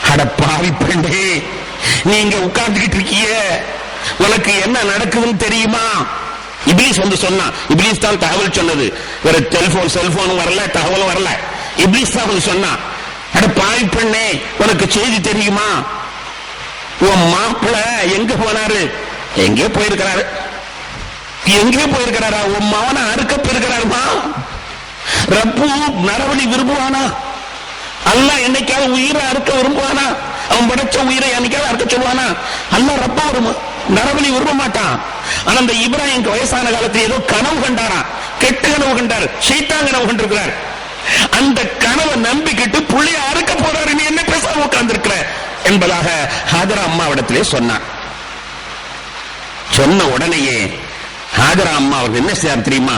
அட பாவி பெண்ணே, நீங்க உட்கார்ந்துகிட்டு இருக்கீங்க, உனக்கு என்ன நடக்குதுன்னு தெரியுமா? இப்லீஸ் வந்து சொன்னான். இப்லீஸ் தான் தகவல் சொன்னது, வேற செல்போனும் வரல, தகவலும் வரல. இப்லீஸ் தான் வந்து சொன்னான், அட பாவி பெண்ணே, உனக்கு செய்தி தெரியுமா? உன் மாப்பிள்ள எங்க போனாரு? எங்கே போயிருக்கிறாரு. எங்கே போயிருக்கிறாரா? உன் மவனை அறுக்க போயிருக்கிறாருமா? ரப்பு நரவழி விரும்புவானா? அல்லாஹ் என்னைக்காவது உயிரை அறுக்க விரும்புவானா? அவன் படைச்ச உயிரை என்னைக்காவது அறுக்க சொல்லுவானா? அல்லாஹ் ரப்ப வருமா? நரவழி விரும்ப மாட்டான். ஆனா அந்த இப்ராஹிம் வயசான காலத்தில் ஏதோ கனவு கண்டாராம், கெட்ட கனவு கண்டார், ஷைத்தான் கனவு கண்டிருக்கிறார். அந்த கனவை நம்பிக்கிட்டு புள்ளைய அறுக்க போறாரு, நீ என்ன பேசாம உட்கார்ந்து இருக்கிற என்பதாக ஹாஜரா அம்மாவிடத்திலே சொன்னான். சொன்ன உடனேயே ஹாஜரா அம்மா அவர்கள் என்ன செய்யார் தெரியுமா?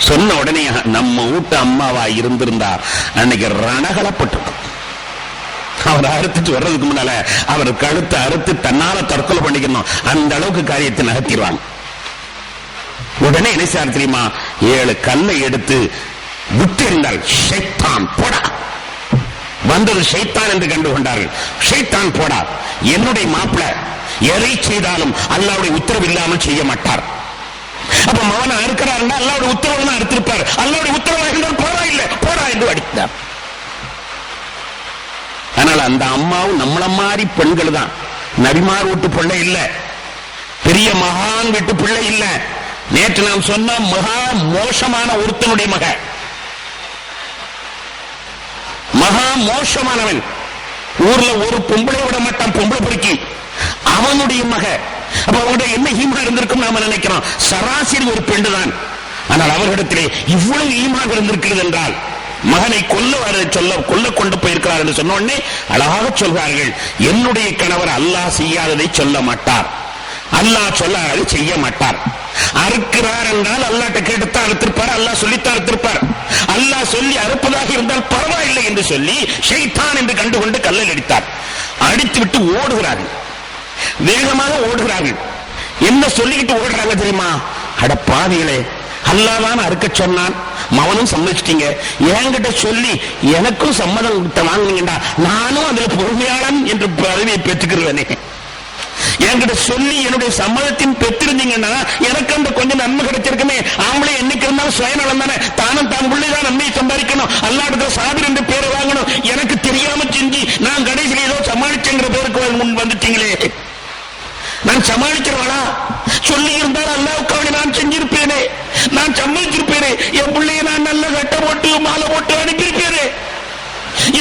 சொன்ன உடனே நம்ம வீட்டு அம்மாவா இருந்திருந்தா அன்னைக்கு ரணகலப்பட்டிருக்கும். அவர் அறுத்துட்டு வர்றதுக்கு முன்னால அவர் கழுத்தை அறுத்து தன்னால தற்கொலை பண்ணிக்கணும், அந்த அளவுக்கு காரியத்தை நகர்த்திடுவாங்க. உடனே என்ன செய்யார் தெரியுமா? 7 கல்லை எடுத்து விட்டு எறிந்தால், ஷைத்தான் போடா, வந்தது ஷைத்தான் என்று கண்டு கொண்டார்கள். ஷைத்தான் போடா, என்னுடைய மாப்பிள எதை செய்தாலும் அல்லாஹ்வுடைய உத்தரவு இல்லாமல் செய்ய மாட்டார். அப்ப மவனை அறுக்கிறார், அல்லாஹ்வுடைய உத்தரவு தான் அறுத்திருப்பார். அல்லாஹ்வுடைய உத்தரவு இருந்தால் போடா, இல்ல போடா என்று அடித்தார். ஆனால் அந்த அம்மாவும் நம்மள மாதிரி பெண்கள் தான். நபிமார் வீட்டு பிள்ளை இல்ல, பெரிய மகான் வீட்டு பிள்ளை இல்ல. நேற்று நாம் சொன்ன மகா மோசமான ஒருத்தனுடைய மக, மகா மோசமானவன், ஊர்ல ஒரு பொம்பளை விட மாட்டான், பொம்பளை பொறுக்கி, அவனுடைய மக. அப்ப அவருடைய என்ன ஈமான் இருந்திருக்கும் நாம நினைக்கிறோம், சராசரி ஒரு பெண்ணு தான். ஆனால் அவர்களிடத்திலே இவ்வளவு ஈமான் இருந்திருக்கிறது என்றால், மகனை கொல்ல கொண்டு போயிருக்கிறார் என்று சொன்ன உடனே அழகாக சொல்வார்கள், என்னுடைய கணவர் அல்லாஹ் செய்யாததை சொல்ல மாட்டார், அல்லாஹ் சொல்லாததை செய்ய மாட்டார். அறுக்கிறார் என்றால் அல்லாஹ்ட்ட கேட்டுத்தான் அறுத்திருப்பார், அல்லாஹ் சொல்லித்தான் அறுத்திருப்பார். அல்லாஹ் சொல்லி அறுப்பதாக இருந்தால் பரவாயில்லை என்று சொல்லி ஷைத்தான் என்று கண்டுகொண்டு கல்லில் அடித்தார். அடித்து விட்டு ஓடுகிறார்கள், வேகமாக ஓடுகிறார்கள். என்ன சொல்லிக்கிட்டு ஓடுறாங்க தெரியுமா? அட பாவிகளே, அல்லாஹ்தான் அறுக்க சொன்னான், மவனும் சம்மதிச்சிட்டீங்க, என்கிட்ட சொல்லி எனக்கும் சம்மதம் வாங்கினீங்கடா, நானும் அதுல பொறுமையாளன் என்று பதவியை பெற்றுக்கிறேனே. என்கிட்ட சொல்லி என்னுடைய சம்மதத்தின் பெற்றிருந்தீங்கன்னா எனக்கு அந்த கொஞ்சம் நன்மை கிடைச்சிருக்குமே. ஆம்பளை என்னைக்கு இருந்தாலும் சுயநலம் தானே, தானும் தான் பிள்ளைதான் நன்மையை சம்பாதிக்கணும், அல்லாஹ்விடத்துல சாபிர் என்று பேரை வாங்கணும். எனக்கு தெரியாம செஞ்சு நான் கடைசியில் ஏதோ சமாளிச்சுங்கிற பேருக்கு முன் வந்துட்டீங்களே. நான் சமாளிக்கிறவளா? சொல்லி இருந்தால் அல்லாஹ்வுக்காக நான் செஞ்சிருப்பேனே, நான் சம்மதிச்சிருப்பேனே. என் பிள்ளையை நான் நல்ல கட்ட போட்டு மாலை போட்டு அனுப்பியிருப்பேனே.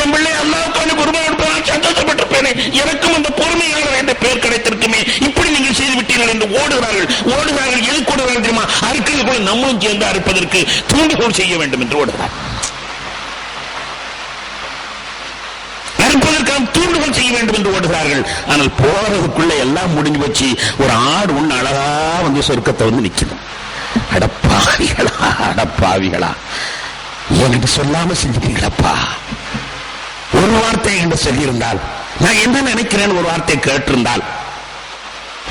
என் பிள்ளை அல்லாஹ்வுக்காக குர்பான் கொடுத்து நான் சந்தோஷப்பட்டிருப்பேனே. எனக்கும் அந்த பொறுமையாளர் என்ற பெயர் கிடைத்திருக்குமே. இப்படி நீங்கள் செய்து விட்டீர்கள் என்று ஓடுகிறார்கள். எதுக்கு ஓடுகிறார்கள் தெரியுமா? அறுக்கிறது கூட நம்மளும் சேர்ந்து அறுப்பதற்கு தூண்டுகோல் செய்ய வேண்டும் என்று ஓடுகிறார். அறுப்பதற்கான தூண்டுகோல் செய்ய வேண்டும் என்று ஓடுகிறார்கள். ஆனால் போறதுக்குள்ள எல்லாம் முடிஞ்சு வச்சு ஒரு ஆடு ஒண்ணு அழகா வந்து சொர்க்கத்தை வந்து நிக்கணும். அடப்பாவிகளா, என்கிட்ட சொல்லாம செஞ்சுட்டீங்களப்பா. ஒரு வார்த்தை என்கிட்ட சொல்லியிருந்தால், நான் என்ன நினைக்கிறேன் ஒரு வார்த்தை கேட்டிருந்தால்,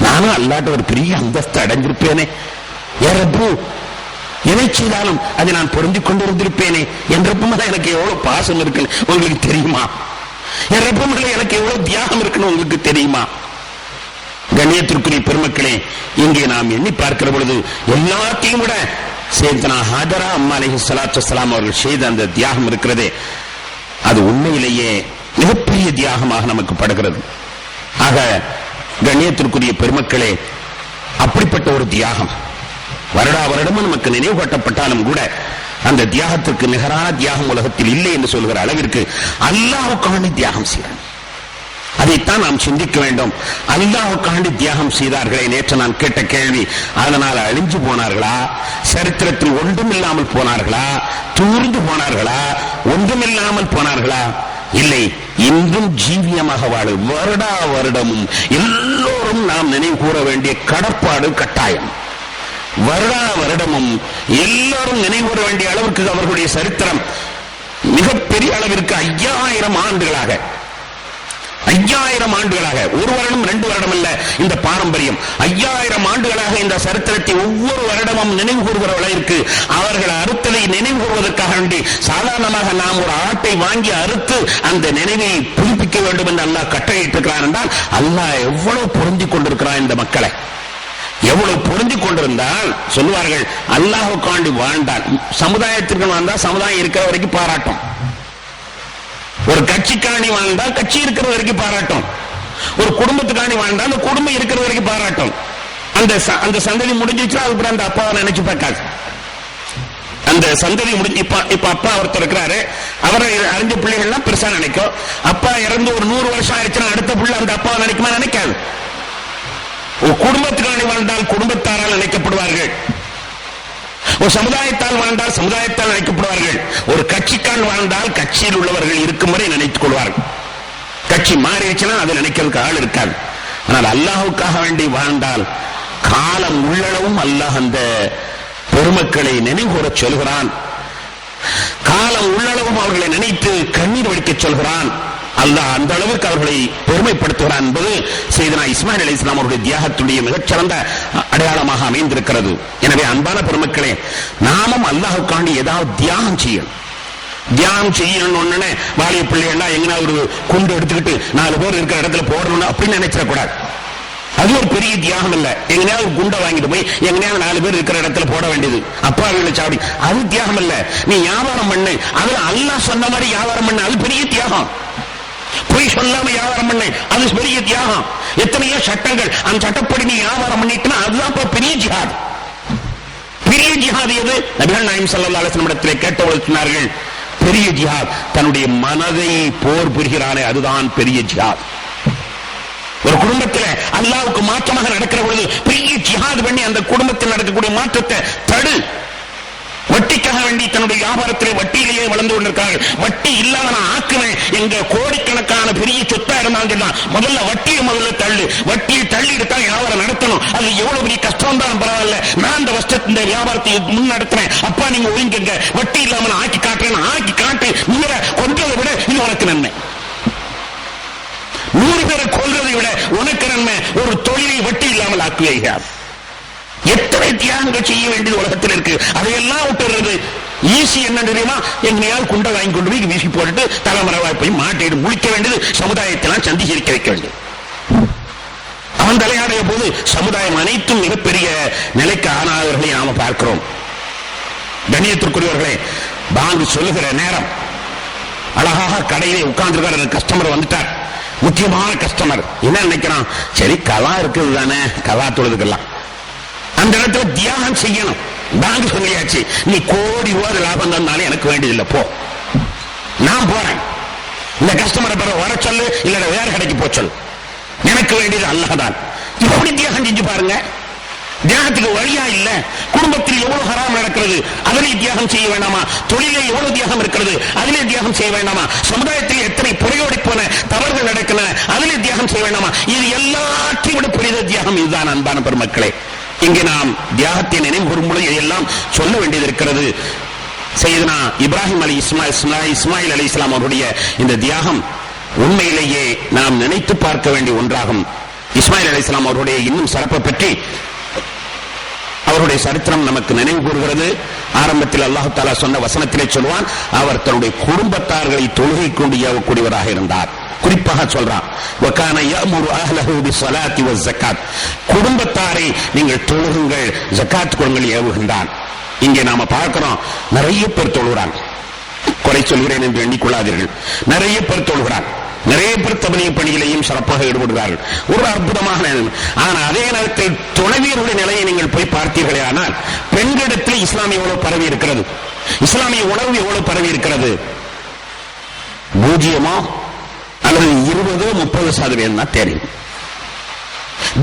நானும் அல்லாட்ட ஒரு பெரிய அந்தஸ்து அடைஞ்சிருப்பேனே. ஏறப்பு எதை செய்தாலும் அதை நான் பொருந்திக் கொண்டிருந்திருப்பேனே. என்றப்பும் எனக்கு எவ்வளவு பாசம் இருக்குன்னு உங்களுக்கு தெரியுமா? என்றப்பும் எனக்கு எவ்வளவு தியாகம் இருக்குன்னு உங்களுக்கு தெரியுமா? கண்ணியத்திற்குரிய பெருமக்களே, இங்கே நாம் எண்ணி பார்க்கிற பொழுது எல்லாத்தையும் விட சேத்தனா ஹாஜரா அம்மா அலைஹிஸ்ஸலாத்து வஸ்ஸலாம் அவர்கள் செய்த அந்த தியாகம் இருக்கிறதே, அது உண்மையிலேயே மிகப்பெரிய தியாகமாக நமக்கு படுகிறது. ஆக கண்ணியத்திற்குரிய பெருமக்களே, அப்படிப்பட்ட ஒரு தியாகம் வருடா வருடமும் நமக்கு நினைவு காட்டப்பட்டாலும் கூட அந்த தியாகத்திற்கு நிகரான தியாகம் உலகத்தில் இல்லை என்று சொல்கிற அளவிற்கு அல்லாஹ்வுக்காக தியாகம் செய்தார். அதைத்தான் நாம் சிந்திக்க வேண்டும். அல்லாஹ்வுக்காக தியாகம் செய்தார்களே, நேற்று நான் கேட்ட கேள்வி, அதனால் அழிஞ்சு போனார்களா? சரித்திரத்தில் ஒன்றுமில்லாமல் போனார்களா? தூர்ந்து போனார்களா? ஒன்றுமில்லாமல் போனார்களா? இல்லை, இன்றும் ஜீவியமாக வாழும் வருடா வருடமும் எல்லோரும் நாம் நினைவு கூற வேண்டிய கடப்பாடு கட்டாயம். வருடா வருடமும் எல்லாரும் நினைவு கூற வேண்டிய அளவுக்கு அவர்களுடைய சரித்திரம் மிகப்பெரிய அளவிற்கு 5000 ஆண்டுகளாக, 5000 ஆண்டுகளாக, ஒரு வருடம் 2 வருடம் அல்ல, இந்த பாரம்பரியம் 5000 ஆண்டுகளாக இந்த சரித்திரத்தை ஒவ்வொரு வருடமும் நினைவு கூறுகிற அளவிற்கு அவர்கள் அறுத்தலை நினைவு கூறுவதற்காக வேண்டி சாதாரணமாக நாம் ஒரு ஆட்டை வாங்கி அறுத்து அந்த நினைவை புதுப்பிக்க வேண்டும் என்று அல்லாஹ் கட்டளையிட்டிருக்கிறார் என்றால் அல்லாஹ் எவ்வளவு பொருந்திக் கொண்டிருக்கிறார் இந்த மக்களை. எவ்வளவு பொருந்திக் கொண்டிருந்தால் சொல்லுவார்கள், அல்லாஹ்வுக்காண்டி வாழ்ந்தால் சமுதாயத்திற்கு வாழ்ந்தால் சமுதாயம் இருக்கிற வரைக்கும் பாராட்டும். ஒரு கட்சிக்காணி வாழ்ந்தால் கட்சி இருக்கிற வரைக்கும் பாராட்டும். ஒரு குடும்பத்துக்காணி வாழ்ந்தால் அந்த குடும்பம் இருக்கிற வரைக்கும் பாராட்டும். அந்த சந்ததி முடிஞ்சிச்சுன்னா அதுக்கு அந்த அப்பாவை நினைச்சு பார்க்காது. அந்த சந்ததி முடிஞ்சு இப்ப அப்பா ஒருத்தர் இருக்கிறாரு, அவரை அறிஞ்ச பிள்ளைகள்லாம் பெருசா நினைக்கும். அப்பா இறந்து ஒரு 100 வருஷம் ஆயிடுச்சுன்னா அடுத்த பிள்ளை அந்த அப்பாவை நினைக்குமா? நினைக்காது. ஒரு குடும்பத்துக்காணி வாழ்ந்தால் குடும்பத்தாரால் நினைக்கப்படுவார்கள். ஒரு சமுதாயத்தால் வாழ்ந்தால் சமுதாயத்தால் நினைக்கப்படுவார்கள். ஒரு கட்சிக்கால் வாழ்ந்தால் கட்சியில் உள்ளவர்கள் இருக்கும் வரை நினைத்துக் கொள்வார்கள். கட்சி மாறிடுச்சுன்னா அதை நினைக்கிறதுக்கு ஆள் இருக்காது. ஆனால் அல்லாஹ்வுக்காக வேண்டி வாழ்ந்தால் காலம் உள்ளளவும் அல்லாஹ் அந்த பெருமக்களை நினைவுகூர சொல்கிறான். காலம் உள்ளளவும் அவர்களை நினைத்து கண்ணீர் வடிக்க சொல்கிறான். அல்லாஹ் அந்த அளவுக்கு அவர்களை பெருமைப்படுத்துகிறான் என்பது செய்தனா இஸ்மாயில் அலைஹிஸ்ஸலாம் அவருடைய தியாகத்துடைய மிகச்சிறந்த அடையாளமாக அமைந்திருக்கிறது. எனவே அன்பான பெருமக்களே, நாமும் அல்லாஹ்வுக்காண்டி ஏதாவது தியாகம் செய்யணும். தியாகம் செய்யணும் ஒண்ணு வாலிய பிள்ளைகள்லாம் எங்கன்னா ஒரு குண்டு எடுத்துக்கிட்டு 4 பேர் இருக்கிற இடத்துல போடணும் அப்படின்னு நினைச்சிடக்கூடாது. அது ஒரு பெரிய தியாகம் இல்ல. எங்கனையாவது குண்டை வாங்கிட்டு போய் எங்கனையாவது 4 பேர் இருக்கிற இடத்துல போட வேண்டியது, அப்பாவிகளை சாப்பிடி, அது தியாகம் இல்ல. நீ வியாபாரம் பண்ணு, அதுல அல்லாஹ் சொன்ன மாதிரி வியாபாரம் பண்ணு, அது பெரிய தியாகம். பொய் சொல்லாம வியாபாரம் பண்ணு, அது பெரிய தியாகம். எத்தனையோ சட்டங்கள், அந்த சட்டப்படி நீ வியாபாரம் பண்ணிட்டுனா அதுதான் பெரிய ஜிஹாத். பெரிய ஜிஹாத் எது? நபிகள் நாயகம் ஸல்லல்லாஹு அலைஹி வஸல்லம் இடத்திலே கேட்டவர்கள் சொன்னார்கள், பெரிய ஜிஹாத் தன்னுடைய மனதை போர் புரிகிறானே அதுதான் பெரிய ஜிஹாத். ஒரு குடும்பத்தில் அல்லாஹ்வுக்கு மாற்றமாக நடக்கிற பொழுது பெரிய ஜிஹாத் பண்ணி அந்த குடும்பத்தில் நடக்கக்கூடிய மாற்றத்தை தடு. வட்டிக்காக வேண்டி தன்னுடைய வியாபாரத்திலே வட்டியிலேயே வளர்ந்து கொண்டிருக்கிறார்கள். வட்டி இல்லாத நான் ஆக்குவேன், எங்க கோடிக்கணக்கான பெரிய சொத்தா இருந்தாங்க, முதல்ல வட்டியை முதல்ல தள்ளு, வட்டியை தள்ளி எடுத்தா வியாபாரம் நடத்தணும். அது எவ்வளவு பெரிய கஷ்டம் தான் பரவாயில்ல, நான் இந்த வருஷத்து இந்த வியாபாரத்தை முன் நடத்துறேன், அப்பா நீங்க ஒழுங்குங்க, வட்டி இல்லாம நான் ஆக்கி காட்டுறேன், ஆக்கி காட்டு, நீங்க கொன்றதை விட இது உனக்கு நன்மை. 100 பேரை கொள்றதை விட உனக்கு நன்மை, ஒரு தொழிலை வட்டி இல்லாமல் ஆக்குவீர்கள். எத்தனை தியாகங்கள் செய்ய வேண்டியது உலகத்தில் இருக்கு. அதையெல்லாம் விட்டுறது ஈஸி. என்ன தெரியுமா? எங்கேயாவது குண்டை வாங்கி கொண்டு போய் வீசி போட்டு தலைமறைவாய் போய் மாட்டிட்டு முழிக்க வேண்டியது, சமுதாயத்தெல்லாம் சந்திச்சிருக்க வைக்க வேண்டியது. அவன் தலையாடைய போது சமுதாயம் அனைத்தும் மிகப்பெரிய நிலைக்கு ஆனாதவர்களை நாம பார்க்கிறோம். கண்ணியத்திற்குரியவர்களே, பாங்கு சொல்லுகிற நேரம் அழகாக கடையிலே உட்கார்ந்துருக்காரு. கஸ்டமர் வந்துட்டார், முக்கியமான கஸ்டமர். என்ன நினைக்கிறான்? சரி கலா இருக்குது தானே, கலா தொழுதுக்கலாம். அந்த இடத்துல தியாகம் செய்யணும். பாங்கு சொல்லியாச்சு, நீ கோடி ரூபாய் லாபம் தந்தாலும் எனக்கு வேண்டியதில்லை, போ, நான் போறேன். இந்த கஸ்டமரை பிறகு வர சொல்லு, இல்ல வேற கடைக்கு போ சொல்லு, எனக்கு வேண்டியது அல்லாஹ்தான். இப்படி தியாகம் செஞ்சு பாருங்க. தியாகத்துக்கு வழியா இல்ல. குடும்பத்தில் எவ்வளவு ஹராம் நடக்கிறது, அதிலே தியாகம் செய்ய வேண்டாமா? தொழிலே எவ்வளவு தியாகம் இருக்கிறது, அதிலே தியாகம் செய்ய வேண்டாமா? சமுதாயத்தில் எத்தனை புறையோடி போன தவறுகள் நடக்கின்றன, அதிலே தியாகம் செய்ய வேண்டாமா? இது எல்லாத்தையும் விட பெரிய தியாகம் இதுதான். அன்பான பெருமக்களே, இங்கே நாம் தியாகத்தை நினைவு கூறும்போது இதையெல்லாம் சொல்ல வேண்டியது இருக்கிறது. சையதுனா இப்ராஹிம் இஸ்மாயில் அலி இஸ்லாம் அவருடைய இந்த தியாகம் உண்மையிலேயே நாம் நினைத்து பார்க்க வேண்டிய ஒன்றாகும். இஸ்மாயில் அலி இஸ்லாம் அவருடைய இன்னும் சிறப்பை பற்றி அவருடைய சரித்திரம் நமக்கு நினைவு கூறுகிறது. ஆரம்பத்தில் அல்லாஹ் தஆலா சொன்ன வசனத்திலே சொல்வான், அவர் தன்னுடைய குடும்பத்தார்களை தொழுகை கொண்டு ஏவக்கூடியவராக இருந்தார். குறிப்பாக சொல்றான், வகான யஅமுரு அஹ்லஹு பிஸ்ஸலாத்தி வஸ்ஸகாத், குடும்பத்தாரை நீங்கள் தொழுகுங்கள், ஜகாத் கொடுங்கள் ஏவுகின்றான். இங்கே நாம பார்க்கிறோம், நிறைய பேர் தொழுகிறாங்க. குறை சொல்கிறேன் என்று எண்ணிக்கொள்ளாதீர்கள். நிறைய பேர் தொழுகிறாங்க, நிறைய பேர் தபலீக் பணிகளையும் சிறப்பாக ஈடுபடுகிறார்கள். ஒரு அற்புதமான. ஆனால் அதே நேரத்தில் துணைவியருடைய நிலையை நீங்கள் போய் பார்த்தீர்களே, ஆனால் பெண்களிடத்தில் இஸ்லாம் எவ்வளவு பரவி இருக்கிறது, இஸ்லாமிய உணவு எவ்வளவு பரவி இருக்கிறது. 0 அல்லது 20-30% தான் தெரியும்.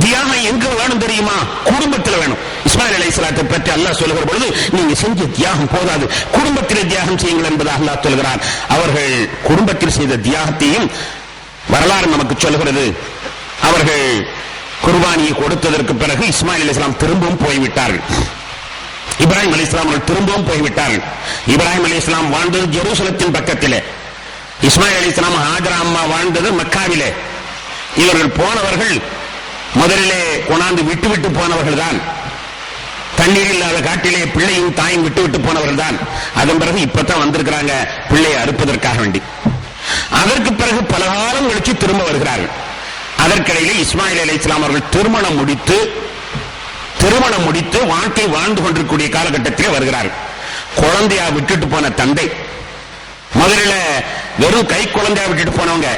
தியாகம் எங்க வேணும் தெரியுமா? குடும்பத்தில் வேணும். இஸ்மாயில் அலைஹிஸ்ஸலாத்தை பற்றி அல்லாஹ் சொல்லுகிற பொழுது, நீங்க செஞ்ச தியாகம் போதாது, குடும்பத்திலே தியாகம் செய்யுங்கள் என்பதாக அல்லாஹ் சொல்கிறார். அவர்கள் குடும்பத்தில் செய்த தியாகத்தையும் வரலாறு நமக்கு சொல்கிறது. அவர்கள் குர்பானியை கொடுத்ததற்கு பிறகு இஸ்மாயில் அலைஹிஸ்ஸலாம் திரும்பவும் போய்விட்டார்கள். இப்ராஹிம் அலைஹிஸ்ஸலாம் அவர்கள் திரும்பவும் போய்விட்டார்கள். இப்ராஹிம் அலைஹிஸ்ஸலாம் வாழ்ந்தது ஜெருசலத்தின் பக்கத்திலே, இஸ்மாயில் அலைஹிஸ்ஸலாம் ஹாஜரா அம்மா வாழ்ந்தது மக்காவிலே. இவர்கள் போனவர்கள் முதலிலே கொண்டாந்து விட்டு போனவர்கள் தான். தண்ணீர் இல்லாத காட்டிலே பிள்ளையும் தாயும் விட்டு போனவர்கள் தான். அதன் பிறகு இப்பதான் வந்திருக்கிறாங்க பிள்ளையை அறுப்பதற்காக வேண்டி. அதற்கு பிறகு பல காலம் கழிச்சு திரும்ப வருகிறார்கள். அதற்கிடையிலே இஸ்மாயில் அலைஹிஸ்ஸலாம் அவர்கள் திருமணம் முடித்து வாழ்க்கை வாழ்ந்து கொண்டிருக்கூடிய காலகட்டத்திலே வருகிறார்கள். குழந்தையா விட்டுட்டு போன தந்தை, முதலில் வெறும் கை குழந்தையா விட்டுட்டு போனவங்க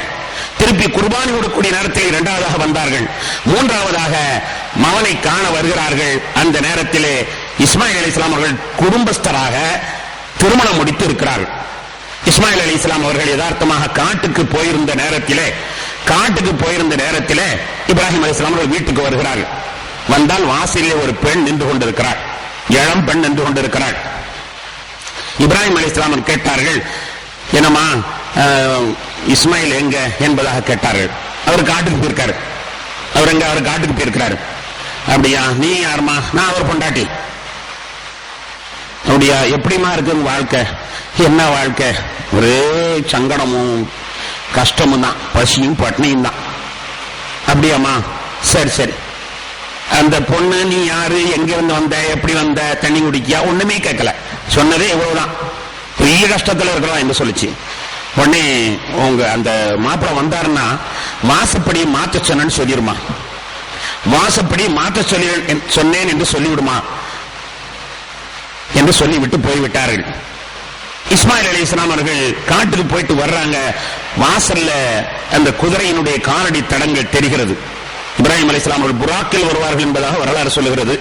திருப்பி குர்பானி கொடுக்கக்கூடிய நேரத்தில் 2வதாக வந்தார்கள். 3வதாக மகனை காண வருகிறார்கள். அந்த நேரத்திலே இஸ்மாயில் அலைஹிஸ்ஸலாம் அவர்கள் குடும்பஸ்தராக திருமணம் முடித்து இருக்கிறார்கள். இஸ்மாயில் அலைஹிஸ்ஸலாம் அவர்கள் யதார்த்தமாக காட்டுக்கு போயிருந்த நேரத்திலே இப்ராஹிம் அலைஹிஸ்ஸலாம் அவர்கள் வீட்டுக்கு வருகிறார்கள். வந்தால் வாசலிலே ஒரு பெண் நின்று கொண்டிருக்கிறார், இளம் பெண் நின்று கொண்டிருக்கிறார். இப்ராஹிம் அலைஹிஸ்ஸலாம் கேட்டார்கள், என்னம்மா இஸ்மாயில் எங்க என்பதாக கேட்டார்கள். அவர் காட்டுக்கு போயிருக்காரு. அவர் காட்டுக்கு போயிருக்கிறாரு. அப்படியா, நீ யாருமா? நான் அவர் பொண்டாட்டி. அப்படியா, எப்படிமா இருக்கு வாழ்க்கை? என்ன வாழ்க்கை? ஒரே சங்கடமும் கஷ்டமும் தான், பசியும் பட்னியும் தான். அப்படியாமா, சரி. அந்த பொண்ணு, நீ யாரு, எங்க இருந்து வந்த, எப்படி வந்த, தண்ணி குடிக்கியா? ஒண்ணுமே கேட்கல, சொன்னதே எவ்வளவுதான், பெரிய கஷ்டத்துல இருக்கலாம் என்று சொல்லிச்சு. உடனே உங்க அந்த மாப்பிள்ளை வந்தாருன்னா வாசப்படி மாற்ற சொன்னு சொல்லிடுமா, வாசப்படி மாற்ற சொன்னேன் என்று சொல்லிவிடுமா என்று சொல்லிவிட்டு போய்விட்டார்கள். இஸ்மாயில் அலைஹிஸ்ஸலாம் அவர்கள் காட்டுக்கு போயிட்டு வர்றாங்க. வாசல்ல அந்த குதிரையினுடைய காலடி தடங்கள் தெரிகிறது. இப்ராஹிம் அலைஹிஸ்ஸலாம் அவர்கள் புராக்கில் வருவார்கள் என்பதாக வரலாறு சொல்லுகிறது.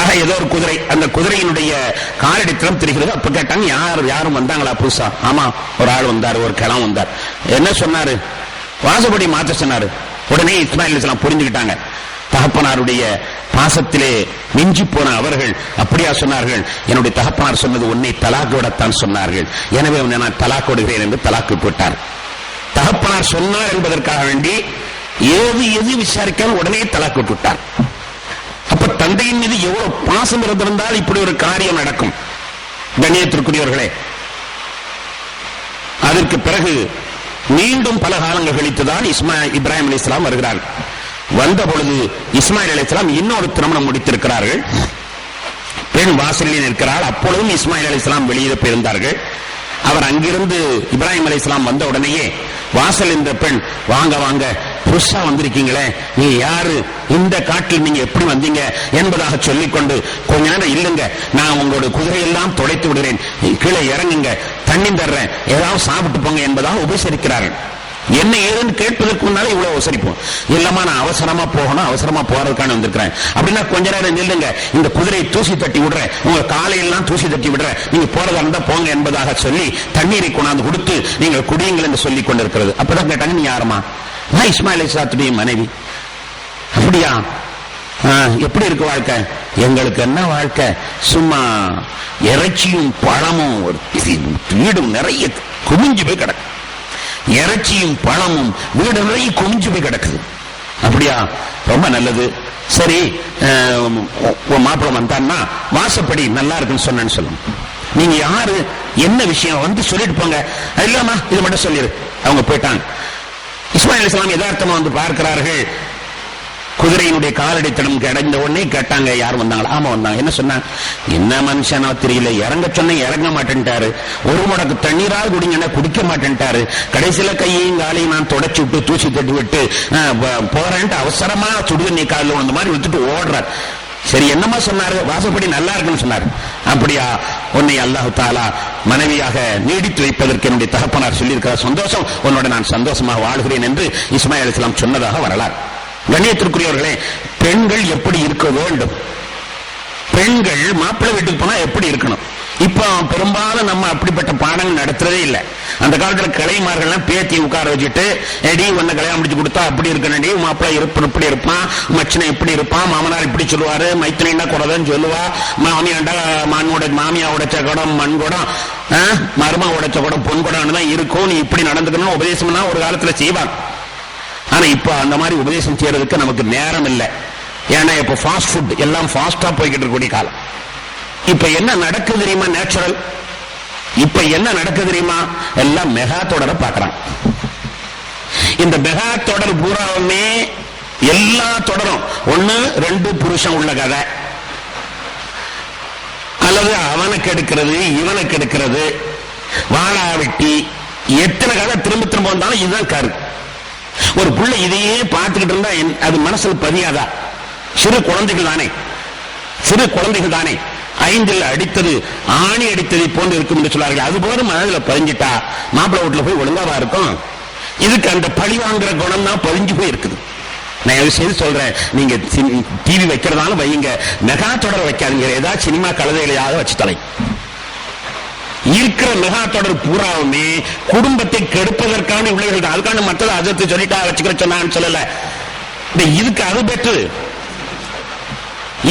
ஆக ஏதோ ஒரு குதிரை, அந்த குதிரையினுடைய காலடி தடம் தெரிகிறது. அப்ப கேட்டாங்க, யாரும் வந்தாங்களா புதுசா? ஆமா, ஒரு ஆள் வந்தார், ஒரு கிழவன் வந்தார். என்ன சொன்னாரு? வாசப்படி மாற்ற சொன்னாரு. உடனே இஸ்மாயில் அலைஹிஸ்ஸலாம் புரிஞ்சுக்கிட்டாங்க. தகப்பனாருடைய பாசத்திலே மிஞ்சி போன அவர்கள் அப்படியா சொன்னார்கள்? என்னுடைய தகப்பனார் சொன்னது உன்னை தலாக்கு விடத்தான் சொன்னார்கள், எனவே உன்னை நான் தலாக்கு விடுகிறேன் என்று தலாக்கு விட்டார். தகப்பனார் சொன்னார் என்பதற்காக வேண்டி எது விசாரிக்காமல் உடனே தலாக்கு விட்டார். அப்ப தந்தையின் மீது எவ்வளவு பாசம் இருந்திருந்தால் இப்படி ஒரு காரியம் நடக்கும். கண்ணியத்திற்குரியவர்களே, அதற்கு பிறகு மீண்டும் பல காலங்கள் கழித்துதான் இப்ராஹிம் அலைஹிஸ்ஸலாம் வருகிறார். வந்த பொழுது இஸ்மாயில் அலைஹிஸ்ஸலாம் இன்னொரு திருமணம் முடித்திருக்கிறார்கள். பெண் வாசலில் இருக்கிறாள். அப்பொழுதும் இஸ்மாயில் அலைஹிஸ்ஸலாம் வெளியே போயிருந்தார்கள். அவர் அங்கிருந்து இப்ராஹிம் அலைஹிஸ்ஸலாம் வந்த உடனேயே வாசல் என்ற பெண், வாங்க வாங்க, புதுசா வந்திருக்கீங்களே, நீ யாரு, இந்த காட்டில் நீங்க எப்படி வந்தீங்க என்பதாக சொல்லிக்கொண்டு, கொஞ்ச நேரம் இல்லைங்க, நான் உங்களோட குதிரையெல்லாம் துடைத்து விடுறேன், கீழே இறங்குங்க, தண்ணி தர்றேன், ஏதாவது சாப்பிட்டு போங்க என்பதாக உபசரிக்கிறார்கள். என்ன ஏதுன்னு கேட்பதற்கு முன்னாலே இவ்வளவு உபசரிப்போம். இல்லம்மா நான் அவசரமா போகணும், அவசரமா போறதுக்கான வந்திருக்கிறேன் அப்படின்னா, கொஞ்ச நேரம் நில்லுங்க, இந்த குதிரையை தூசி தட்டி விடுறேன், உங்க காலையெல்லாம் தூசி தட்டி விடுறேன், நீங்க போறதா இருந்தா போங்க என்பதாக சொல்லி தண்ணீரை கொண்டாந்து கொடுத்து நீங்கள் குடியுங்கள் என்று சொல்லிக் கொண்டிருக்கிறது. அப்பதான் கேட்டாங்க, நீ யாருமா? நான் இஸ்மாயில் அலைஹிஸ்ஸலாத்துடைய மனைவி. அப்படியா, எப்படி இருக்கு வாழ்க்கை? எங்களுக்கு என்ன வாழ்க்கை, சும்மா இறைச்சியும் பழமும், வீடும் நிறைய குமிஞ்சு போய் கிடக்கு, இறைச்சியும் பழமும் வீடு நிறைய குமிஞ்சு போய் கிடக்குது. அப்படியா, ரொம்ப நல்லது. சரி, மாப்பிள்ளை வந்தான்னா வாசப்படி நல்லா இருக்குன்னு சொன்னேன்னு சொல்லணும். நீங்க யாரு, என்ன விஷயம் வந்து சொல்லிட்டு போங்க. இல்லாமா இது மட்டும் சொல்லிடு. அவங்க போயிட்டாங்க. இஸ்மாயில் அலைஹிஸ்ஸலாம் யதார்த்தமா வந்து பார்க்கிறார்கள். குதிரையினுடைய காலடி தடம் கிடைந்த உடனே கேட்டாங்க, யார் வந்தாங்களா? ஆமா வந்தாங்க. என்ன சொன்னாங்க? என்ன மனுஷனோ தெரியல, இறங்க சொன்ன இறங்க மாட்டேன்ட்டாரு, ஒரு முடக்கு தண்ணீரால் குடிங்கன்னா குடிக்க மாட்டேன்ட்டாரு, கடைசியில கையையும் காலையும் நான் தொடச்சு விட்டு தூசி தட்டி விட்டு போறேன்ட்டு அவசரமா சுடுதண்ணி காலில் வந்த மாதிரி விட்டுட்டு ஓடுறார். சரி, என்னமா சொன்னாரு? வாசப்படி நல்லா இருக்குன்னு சொன்னாரு. அப்படியா, உன்னை அல்லாஹ் தஆலா மனைவியாக நீடித்து வைப்பதற்கு என்னுடைய தகப்பனார் சொல்லியிருக்கிறார், சந்தோஷம், உன்னோட நான் சந்தோஷமாக வாழ்கிறேன் என்று இஸ்மாயில் அலைஹிஸ்ஸலாம் சொன்னதாக வரலாறு. கண்ணியத்திற்குரியவர்களே, பெண்கள் எப்படி இருக்க வேண்டும், பெண்கள் மாப்பிள்ளை வீட்டுக்கு போனா எப்படி இருக்கணும்? இப்ப பெரும்பாலும் நம்ம அப்படிப்பட்ட பாடங்கள் நடத்துறதே இல்லை. அந்த காலத்துல கலைமார்கள்லாம் பேத்தி உட்கார வச்சுட்டு, எடி ஒன்ன கல்யாணம் முடிச்சு கொடுத்தா அப்படி இருக்கணும்டி, மாப்பிள்ளை இப்படி இருப்பான், மச்சனை இப்படி இருப்பான், மாமனார் இப்படி சொல்லுவாரு, மைத்தினா குறதன்னு சொல்லுவா, மாமியாண்டா மாமியா உடைச்ச குடம் மண் குடம், மருமா உடைச்ச குடம் பொன் குடம்னு தான் இருக்கும், நீ இப்படி நடந்துக்கணும் உபதேசம்னா ஒரு காலத்துல செய்வாங்க. ஆனா இப்ப அந்த மாதிரி உபதேசம் செய்யறதுக்கு நமக்கு நேரம் இல்லை. ஏன்னா இப்ப ஃபாஸ்ட் ஃபுட் எல்லாம் ஃபாஸ்டா போய்கிட்டு இருக்கக்கூடிய காலம். இப்ப என்ன நடக்குது தெரியுமா? நேச்சுரல். இப்ப என்ன நடக்குது தெரியுமா? எல்லாம் மெகா தொடரை பாக்குறாங்க. இந்த மெகா தொடர் பூராவுமே எல்லா தொடரும் ஒண்ணு ரெண்டு புருஷன் உள்ள கதை, அல்லது அவனுக்கு எடுக்கிறது இவனுக்கு எடுக்கிறது, வாழா வெட்டி, எத்தனை கதை திரும்ப திரும்ப வந்தாலும் இதுதான் கரு. ஒரு பிள்ளை இதையே பார்த்துக்கிட்டு இருந்தா அது மனசுல பதியாதா? சிறு குழந்தைகள் தானே, சிறு குழந்தைகள் தானே, 5 அடித்தது ஆணி அடித்ததை போன்று இருக்கும் என்று சொல்றார்கள். அது போல மனதுல பதிஞ்சிட்டா மாப்பிள்ளை வீட்டுல போய் ஒழுங்காவா இருக்கும். இதுக்கு அந்த பழி வாங்குற குணம் தான் பதிஞ்சு போய் இருக்குது. நான் செய்து சொல்றேன், நீங்க டிவி வைக்கிறதாலும் வையுங்க, மெகா தொடர் வைக்காதீங்க, ஏதாவது சினிமா கழுதைகளையாவது வச்சு தலை. இருக்கிற மெகா தொடர் பூராவுமே குடும்பத்தை கெடுப்பதற்கான விளைவுகள் தான். அதுக்கான மற்றது அதற்கு சொல்லிட்டா வச்சுக்கிற சொன்னான்னு சொல்லல. இதுக்கு அது பெற்று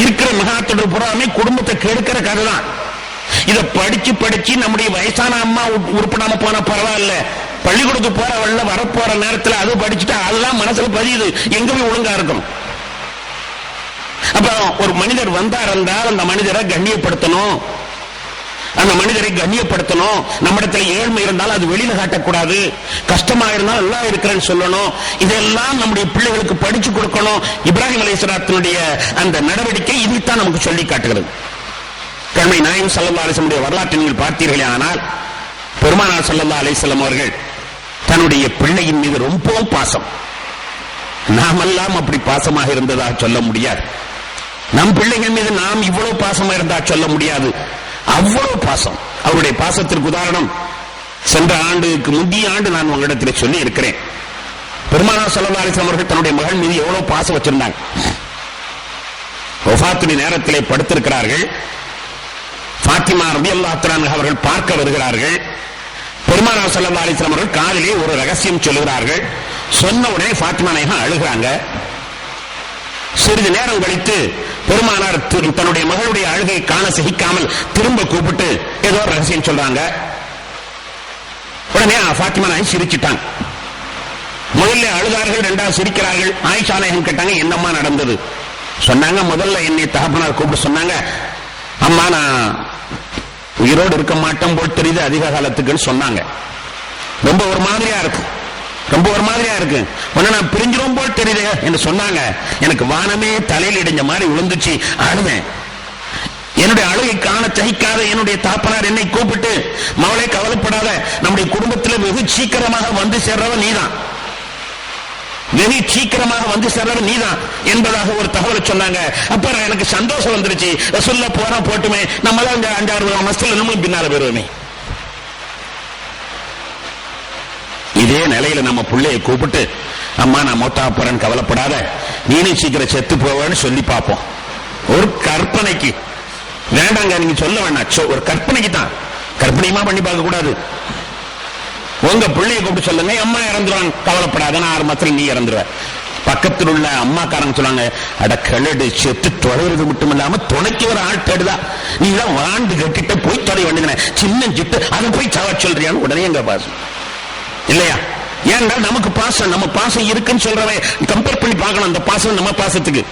இருக்கிற மெகா தொடர் பூராவுமே குடும்பத்தை கெடுக்கிற கதை தான். இதை படிச்சு படிச்சு நம்முடைய வயசான அம்மா உருப்படாம போனா பரவாயில்ல, பள்ளிக்கூடத்துக்கு போற வழில வரப்போற நேரத்தில் அது படிச்சுட்டா அதெல்லாம் மனசுல பதியுது, எங்க போய் ஒழுங்கா இருக்கும். அப்ப ஒரு மனிதர் வந்தார் என்றால் அந்த மனிதரை கண்ணியப்படுத்தணும், அந்த மனிதரை கண்ணியப்படுத்தணும். நம்மிடத்தில் ஏழ்மை இருந்தாலும் அது வெளியில காட்டக்கூடாது, கஷ்டமா இருந்தாலும் எல்லாம் இருக்கிறேன்னு சொல்லணும். இதெல்லாம் நம்முடைய பிள்ளைகளுக்கு படிச்சு கொடுக்கணும். இப்ராஹிம் அலைஹிஸ்ஸலாத்தினுடைய அந்த நடவடிக்கை இதைத்தான் நமக்கு சொல்லி காட்டுகிறது. கண்மை நாயகம் ஸல்லல்லாஹு அலைஹி வஸல்லம் வரலாற்றை நீங்கள் பார்த்தீர்களே ஆனால், பெருமானார் ஸல்லல்லாஹு அலைஹி வஸல்லம் அவர்கள் தன்னுடைய பிள்ளையின் மீது ரொம்பவும் பாசம். நாமெல்லாம் அப்படி பாசமாக இருந்ததாக சொல்ல முடியாது. நம் பிள்ளைகள் மீது நாம் இவ்வளவு பாசமா இருந்தா சொல்ல முடியாது. அவ்வளவு பாசம். அவருடைய பாசத்திற்கு உதாரணம் சென்ற ஆண்டுக்கு முந்தைய ஆண்டு நான் உங்களிடத்தில் சொல்லி இருக்கிறேன். பெருமானார் ஸல்லல்லாஹு அலைஹி வஸல்லம் அவர்கள் தன்னுடைய மகள் மீது எவ்வளவு பாசம் வச்சிருந்தாங்க. வஃபாத்துடைய நேரத்திலே படுத்திருக்கிறார்கள். ஃபாத்திமா ரலியல்லாஹு தஆலா அவர்கள் பார்க்க வருகிறார்கள். பெருமானார் ஸல்லல்லாஹு அலைஹி வஸல்லம் அவர்கள் காதிலே ஒரு ரகசியம் சொல்லுகிறார்கள். சொன்ன உடனே ஃபாத்திமா நாயகம் அழுகிறாங்க. சிறிது நேரம் கழித்து பெருமானார் தன்னுடைய மகளுடைய அழுகை காண சகிக்காமல் திரும்ப கூப்பிட்டு ஏதோ ரகசியம் சொல்றாங்க. உடனே ஃபாத்திமா நாயகம் சிரிச்சிட்டாங்க. முதல்ல அழுதார்கள், இரண்டாவது சிரிக்கிறார்கள். ஆயிஷா நாயகம் கேட்டாங்க, என்னம்மா நடந்தது? சொன்னாங்க, முதல்ல என்னை தகப்பனார் கூப்பிட்டு சொன்னாங்க, அம்மா நான் உயிரோடு இருக்க மாட்டோம் போல் தெரியுது அதிக காலத்துக்குன்னு சொன்னாங்க. ரொம்ப ஒரு மாதிரியா இருக்கும். ரொம்ப ஒரு மாதிரியா இருக்கு, நான் பிரிஞ்சிரும் போல் தெரியுது என்று சொன்னாங்க. எனக்கு வானமே தலையில் இடிஞ்ச மாதிரி விழுந்துச்சு, அழுவேன். என்னுடைய அழுகை காண சகிக்காத என்னுடைய தாப்பனார் என்னை கூப்பிட்டு, மகளே கவலைப்படாத, நம்முடைய குடும்பத்தில் வெகு சீக்கிரமாக வந்து சேர்றவன் நீதான், வெகு சீக்கிரமாக வந்து சேர்றவன் நீதான் என்பதாக ஒரு தகவல் சொன்னாங்க. அப்ப எனக்கு சந்தோஷம் வந்துருச்சு. ரசூலுல்லாஹ் போறா போட்டுமே, நம்ம தான் 5-6 மாசத்துல நம்மளும் பின்னால போயிருவோமே. இதே நிலையில நம்ம பிள்ளையை கூப்பிட்டு, அம்மா நான் மொத்தா போறேன்னு கவலைப்படாத, நீனும் சீக்கிரம் செத்து போவேன்னு சொல்லி பார்ப்போம். ஒரு கற்பனைக்கு, வேண்டாங்க நீங்க சொல்ல வேண்டாம், ஒரு கற்பனைக்கு தான், கற்பனையுமா பண்ணி பார்க்க கூடாது. உங்க பிள்ளையை கூப்பிட்டு சொல்லுங்க, அம்மா இறந்துருவாங்க கவலைப்படாத, நான் 6 மாசத்துல நீ இறந்துருவ. பக்கத்தில் உள்ள அம்மாக்காரங்க சொன்னாங்க, அட கழுடு, செத்து தொலைறது மட்டும் இல்லாம துணைக்கு ஒரு ஆள் தேடுதா, நீ தான் வாழ்ந்து கட்டிட்டு போய் தொலை வேண்டுங்க, சின்ன சிட்டு அதை போய் சவ சொல்றியான்னு உடனே எங்க பாசம் இல்லையா? ஏன்னா நமக்கு பாசம், நம்ம பாசம் இருக்குன்னு சொல்றவன் கம்பேர் பண்ணி பார்க்கணும். அந்த பாசம் நம்ம பாசத்துக்கு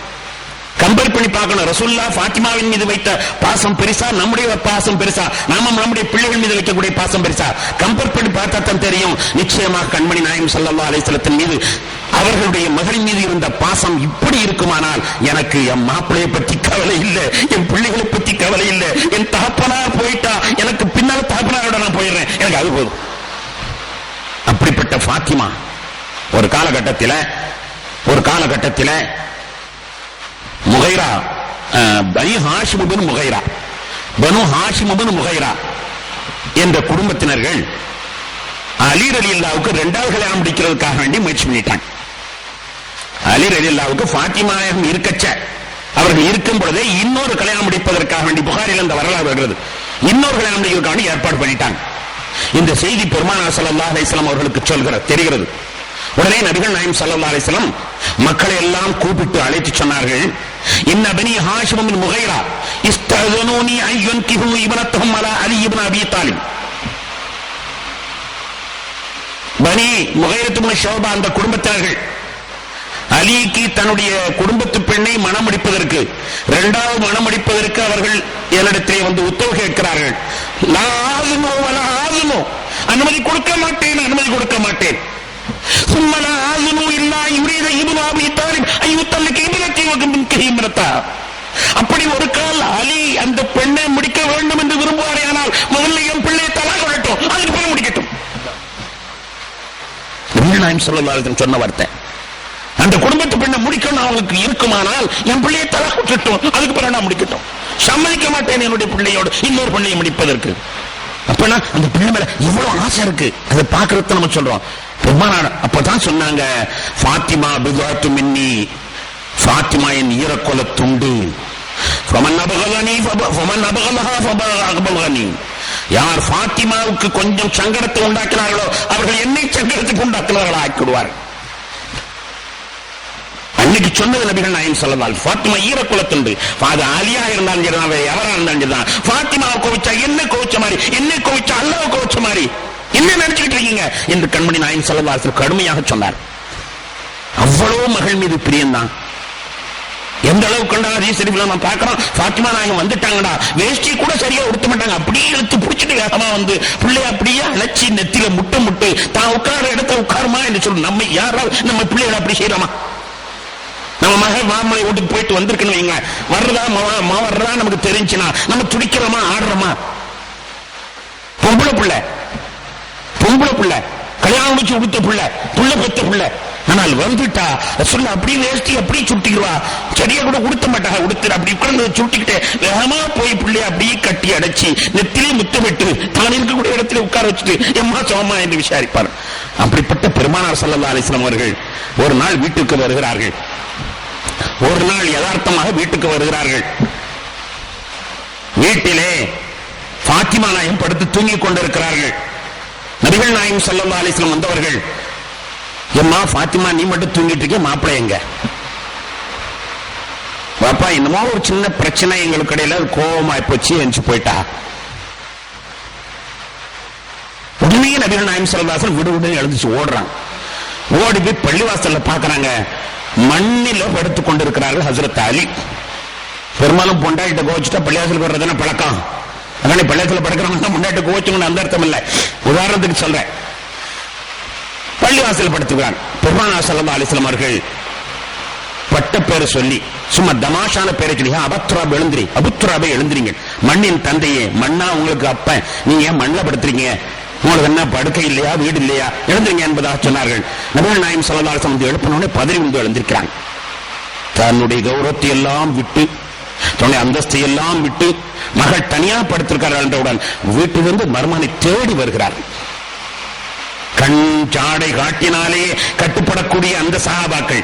கம்பேர் பண்ணி பார்க்கணும். ரசூலுல்லாஹ் ஃபாத்திமாவின் மீது வைத்த பாசம் பெருசா, நம்முடைய பாசம் பெருசா, நாம நம்முடைய பிள்ளைகள் மீது வைக்கக்கூடிய பாசம் பெருசா? கம்பேர் பண்ணி பார்த்தா தான் தெரியும். நிச்சயமாக கண்மணி நாயகம் ஸல்லல்லாஹு அலைஹி வஸல்லம் மீது அவர்களுடைய மகளின் மீது இருந்த பாசம் இப்படி இருக்குமானால், எனக்கு என் மாப்பிளையை பற்றி கவலை இல்லை, என் பிள்ளைகளை பற்றி கவலை இல்லை, என் தகப்பனார் போயிட்டா எனக்கு பின்னால தகப்பனாரோட நான் போயிடுறேன், எனக்கு அது போதும். அப்படிப்பட்ட ஃபாத்திமா ஒரு காலகட்டத்தில் முகைரா, பனு ஹாஷிம் இப்னு முகைரா என்ற குடும்பத்தினர்கள் அலி ரலியல்லாஹுக்கு 2வது கல்யாணம் முடிக்கிறதுக்காக வேண்டி முயற்சி பண்ணிட்டாங்க. அலி ரலியல்லாஹுக்கு ஃபாத்திமா இருக்கச்ச, அவர்கள் இருக்கும் பொழுதே இன்னொரு கல்யாணம் முடிப்பதற்காக வேண்டி, புகாரில் அந்த வரலாறு வருகிறது, இன்னொரு கல்யாணம் முடிக்கிறதுக்காக வேண்டி ஏற்பாடு பண்ணிட்டாங்க. இந்த செய்தி பெருமானார் ஸல்லல்லாஹு அலைஹி வஸல்லம் அவர்களுக்கு தெரிகிறது. உடனே நபிகள் நாயகம் ஸல்லல்லாஹு அலைஹி வஸல்லம் மக்களை எல்லாம் கூப்பிட்டு அழைத்து சொன்னார்கள், இன்ன பனி ஹாஷிம் இப்னு முகைரா இஸ்தஅதனூனி அன் யுன்கிஹு இப்னத்தஹும் அலா அலி இப்னு அபீ தாலிப். பனி முகைரத் இப்னு ஷுபா அந்த குடும்பத்தினர்கள் அலிக்கு தன்னுடைய குடும்பத்து பெண்ணை மனம் முடிப்பதற்கு, 2வது மனம் முடிப்பதற்கு அவர்கள் என்னிடத்திலே வந்து உத்தரவு கேட்கிறார்கள். அனுமதி கொடுக்க மாட்டேன். அப்படி ஒரு கால் அலி அந்த பெண்ணை முடிக்க வேண்டும் என்று விரும்புவாரே, ஆனால் முதல்ல என் பிள்ளையை தலா கொள்ளட்டும், அதுக்கு பிறகு முடிக்கட்டும். நாயகம் ஸல்லல்லாஹு அலைஹி வஸல்லம் சொன்ன வார்த்தை, அந்த குடும்பத்து பெண்ணை முடிக்கணும் அவங்களுக்கு இருக்குமானால் என் பிள்ளையை தலா கொள்ளட்டும், அதுக்கு பிறகு நான் முடிக்கட்டும். சம்மதிக்க மாட்டேன் என்னுடைய பிள்ளையோடு இன்னொரு பிள்ளையை முடிப்பதற்கு. அப்பனா அந்த பிள்ளை மேல இவ்வளவு ஆசை இருக்கு, அதை பாக்குறது நம்ம சொல்றோம். அப்பதான் சொன்னாங்க, ஃபாத்திமா பிதுஅத்து மின்னி, ஃபாத்திமா என் ஈரக்கொல துண்டு, யார் ஃபாத்திமாவுக்கு கொஞ்சம் சங்கடத்தை உண்டாக்கினார்களோ அவர்கள் என்னை சங்கடத்துக்கு உண்டாக்குனார்களா ஆக்கிடுவார்கள். அன்னைக்கு சொன்னது நபிகள் நாயகம் ஸல்லல்லாஹு அலைஹி வஸல்லம், ஃபாத்திமா ஈரக்குலத்துண்டு, அது ஆலியா இருந்தாலும் சரி, எவரா இருந்தாலும் சரிதான், ஃபாத்திமாவை கோவிச்சா என்ன கோவிச்ச மாதிரி, என்ன கோவிச்சா அல்லாஹ்வை கோவிச்ச மாதிரி, என்ன நினைச்சுக்கிட்டு இருக்கீங்க என்று கண்மணி நாயகம் ஸல்லல்லாஹு அலைஹி வஸல்லம் கடுமையாக சொன்னார். அவ்வளவு மகள் மீது பிரியம்தான். எந்த அளவுக்கு நம்ம பார்க்கிறோம், ஃபாத்திமா நாயகம் வந்துட்டாங்கடா, வேஷ்டி கூட சரியா உடுத்த மாட்டாங்க, அப்படியே இழுத்து பிடிச்சிட்டு வேகமா வந்து பிள்ளைய அப்படியே அழைச்சி நெத்தில முட்டு தான் உட்கார இடத்துல உட்காருமா என்று சொல்லு. நம்ம யாராவது நம்ம பிள்ளைகளை அப்படி செய்யலாமா? நம்ம மகள் மாமலை வீட்டுக்கு போயிட்டு வந்திருக்கணும் வைங்க, வர்றதா வர்றதா நமக்கு தெரிஞ்சுனா நம்ம துடிக்கிறோமா, ஆடுறோமா? பொம்பளை பிள்ளை கல்யாணம் முடிச்சு உடுத்த பிள்ளை பெத்த பிள்ளை, ஆனால் வந்துட்டா சொல்ல அப்படியே வேஷ்டி அப்படியே சுட்டிடுவா, செடியை கூட உடுத்த மாட்டாங்க, உடுத்து அப்படி உட்கார்ந்து சுட்டிக்கிட்டே வேகமா போய் பிள்ளைய அப்படியே கட்டி அடைச்சி நெத்திலே முத்தமிட்டு தான் இருக்கக்கூடிய இடத்துல உட்கார வச்சுட்டு எம்மா சோமா என்று விசாரிப்பார். அப்படிப்பட்ட பெருமானார் ஸல்லல்லாஹு அலைஹி வஸல்லம் அவர்கள் ஒரு நாள் வீட்டுக்கு வருகிறார்கள். ஒரு நாள் யதார்த்தமாக வீட்டுக்கு வருகிறார்கள். வீட்டிலே ஃபாத்திமா நாயகம் படுத்து தூங்கிக் கொண்டிருக்கிறார்கள். நபிகள் நாயகம் ஸல்லல்லாஹு அலைஹி வஸல்லம் வந்தவர்கள், எம்மா ஃபாத்திமா நீ மட்டும் தூங்கிட்டு இருக்க, மாப்பிள்ளை எங்க? பாப்பா என்னமோ ஒரு சின்ன பிரச்சனை எங்களுக்கு இடையில கோபமா போச்சு என்று போயிட்டா. உடனே நபிகள் நாயகம் ஸல்லல்லாஹு அலைஹி வஸல்லம் விடு எழுந்துச்சு ஓடுறாங்க. ஓடி போய் பள்ளிவாசல்ல பாக்குறாங்க, மண்ணில படுத்துக் கொண்டிருக்கிறார்கள் ஹஜ்ரத் அலி. பெரும்பாலும் பொண்டாட்டிட்ட கோவிச்சுட்டா பள்ளிவாசலுக்கு வர்றதுன்னா பழக்கம், அதனால பள்ளிவாசல படுக்கிறவங்க பொண்டாட்டி கோவிச்சுங்க அந்த அர்த்தம் இல்ல, உதாரணத்துக்கு சொல்றேன். பள்ளிவாசல் படுத்துகிறான். பெருமானார் ஸல்லல்லாஹு அலைஹி வஸல்லம் அவர்கள் பட்ட பேரை சொல்லி சும்மா தமாஷான பேரை சொல்லி அபுத்துராப் எழுந்திரி, அபுத்துராபை எழுந்திரிங்க, மண்ணின் தந்தையே, மண்ணா உங்களுக்கு அப்ப, நீங்க ஏன் மண்ணில் படுத்துறீங்க, உங்களுக்கு என்ன படுக்கை இல்லையா, வீடு இல்லையா, எழுந்திரிங்க என்பதாக சொன்னார்கள். நபிகள் நாயகம் ஸல்லல்லாஹு அலைஹி வஸல்லம் எழுப்பினோடனே பதறி வந்து எழுந்திருக்கிறாங்க. தன்னுடைய கௌரவத்தை எல்லாம் விட்டு, தன்னுடைய அந்தஸ்தை எல்லாம் விட்டு, மகள் தனியா படுத்திருக்கிறார்கள் என்றவுடன் வீட்டிலிருந்து மர்மனை தேடி வருகிறார். கண் ஜாடை காட்டினாலே கட்டுப்படக்கூடிய அந்த சஹாபாக்கள்,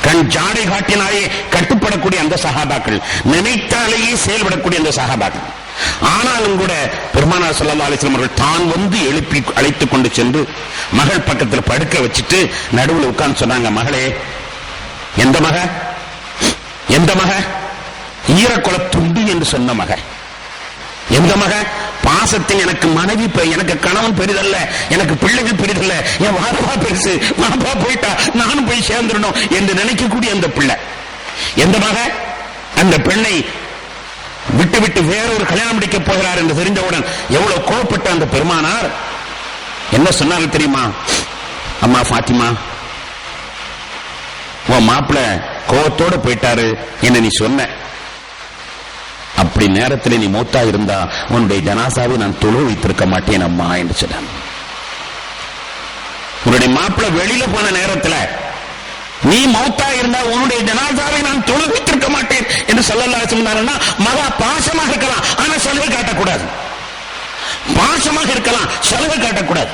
கண் ஜாடை காட்டினாலே கட்டுப்படக்கூடிய அந்த சஹாபாக்கள், நினைத்தாலேயே செயல்படக்கூடிய அந்த சஹாபாக்கள். ஆனாலும் கூட பெருமானார் ஸல்லல்லாஹு அலைஹி வஸல்லம் அவர்கள் தான் வந்து எழுப்பி அழைத்துக் கொண்டு சென்று மகள் பக்கத்தில் படுக்க வச்சுட்டு நடுவில் உட்கார்ந்து சொன்னாங்க, மகளே, எந்த மக, எந்த மக, ஈரக்குல துண்டு என்று சொன்ன மக, எந்த மக, பாசத்தில் எனக்கு மனைவி, எனக்கு கணவன் பெரிதல்ல, எனக்கு பிள்ளைகள் பெரிதல்ல, என் வாப்பா பெருசு, வாப்பா போயிட்டா நானும் போய் சேர்ந்துடணும் என்று நினைக்கக்கூடிய அந்த பிள்ளை, எந்த மக, அந்த பெண்ணை விட்டு விட்டு வேறொரு கல்யாணம் முடிக்க போகிறார் என்று தெரிந்தவுடன் எவ்வளவு கோபப்பட்ட அந்த பெருமானார் என்ன சொன்னார்கள் தெரியுமா? அம்மா ஃபாத்திமா, உன் மாப்பிள்ள கோபத்தோட போயிட்டாரு என்ன நீ சொன்ன, அப்படி நேரத்தில் நீ மூத்தா இருந்தா உன்னுடைய ஜனாசாவை நான் தொழு வைத்திருக்க மாட்டேன் அம்மா என்று சொன்னான். உன்னுடைய மாப்பிள்ள வெளியில போன நேரத்தில் நீ மௌத்தா இருந்தா உன்னுடைய ஜனாசாவை நான் தொழு வைத்திருக்க மாட்டேன் என்று ஸல்லல்லாஹு அலைஹி வஸல்லம். மகா பாசமாக இருக்கலாம், ஆனா சலுகை காட்டக்கூடாது. பாசமாக இருக்கலாம், சலுகை காட்டக்கூடாது.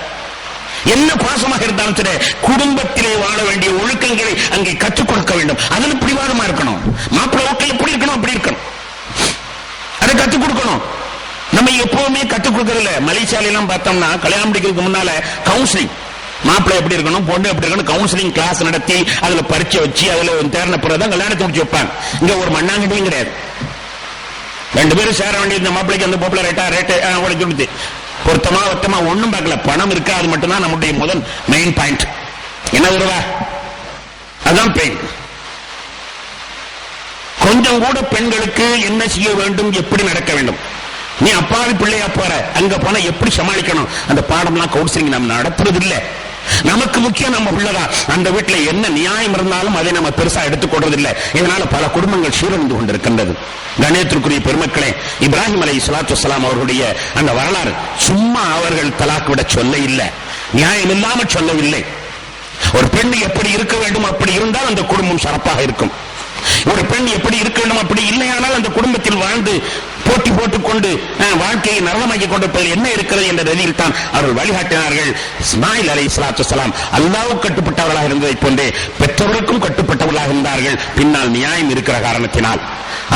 என்ன பாசமாக இருந்தாலும் சரி, குடும்பத்திலே வாழ வேண்டிய ஒழுக்கங்களை அங்கே கற்றுக் கொடுக்க வேண்டும். அதுல பிடிவாதமா இருக்கணும். மாப்பிள்ளை வீட்டில் எப்படி இருக்கணும் அப்படி இருக்கணும், அதை கற்றுக் கொடுக்கணும். நம்ம எப்பவுமே கற்றுக் கொடுக்கறதில்ல. மலேசியால எல்லாம் பார்த்தோம்னா கல்யாணம் முடிக்கிறதுக்கு முன்னால கவுன்சிலிங், மாப்பிள்ளை எப்படி இருக்கணும், பொண்ணு எப்படி இருக்கணும், கவுன்சிலிங் கிளாஸ் நடத்தி அதுல பரீட்சை வச்சு அதுல தேர்ன பிறகுதான் கல்யாணத்தை முடிச்சு வைப்பாங்க. இங்க ஒரு மண்ணாங்கட்டியும் கிடையாது. ரெண்டு பேரும் சேர வேண்டிய இந்த மாப்பிள்ளைக்கு அந்த பொம்பளை ரேட்டு அவங்களுக்கு கொடுத்து பொருத்தமா ஒத்தமா ஒண்ணும் பார்க்கல. பணம் இருக்கா, அது மட்டும்தான் நம்முடைய முதல் மெயின் பாயிண்ட். என்ன வருவா, அதான் பெயின். கொஞ்சம் கூட பெண்களுக்கு என்ன செய்ய வேண்டும், எப்படி நடக்க வேண்டும், நீ அப்பாவி பிள்ளையா போற, அங்க போன எப்படி சமாளிக்கணும், அந்த பாடம்லாம் கவுன்சிலிங் நம்ம நடத்துறது இல்லை. நமக்கு முக்கியம் நம்ம பிள்ளைதா. அந்த வீட்டுல என்ன நியாயம் இருந்தாலும் அதை நம்ம பெருசா எடுத்துக்கொள்றது இல்லை. இதனால பல குடும்பங்கள் சீரழிந்து கொண்டிருக்கின்றது. கணேத்திற்குரிய பெருமக்களே, இப்ராஹிம் அலைஹிஸ்ஸலாத்து வஸ்ஸலாம் அவர்களுடைய அந்த வரலாறு சும்மா அவர்கள் தலாக் விட சொல்ல இல்லை, நியாயம் இல்லாம சொல்லவில்லை. ஒரு பெண் எப்படி இருக்க வேண்டும், அப்படி இருந்தால் அந்த குடும்பம் சிறப்பாக இருக்கும். ஒரு பெண் எப்படி இருக்க வேண்டும், அப்படி இல்லையானால் அந்த குடும்பத்தில் வாழ்ந்து போட்டி போட்டுக்கொண்டு வாழ்க்கையை நரகமாக்கி கொண்டிருப்பதில் என்ன இருக்கிறது என்ற நிலையில் தான் அவர்கள் வழிகாட்டினார்கள். இஸ்மாயில் அலைஹிஸ்ஸலாத்து வஸ்ஸலாம் அல்லாஹ்வுக்கு கட்டுப்பட்டவர்களாக இருந்ததை போன்றே பெற்றோருக்கும் கட்டுப்பட்டவர்களாக இருந்தார்கள். பின்னால் நியாயம் இருக்கிற காரணத்தினால்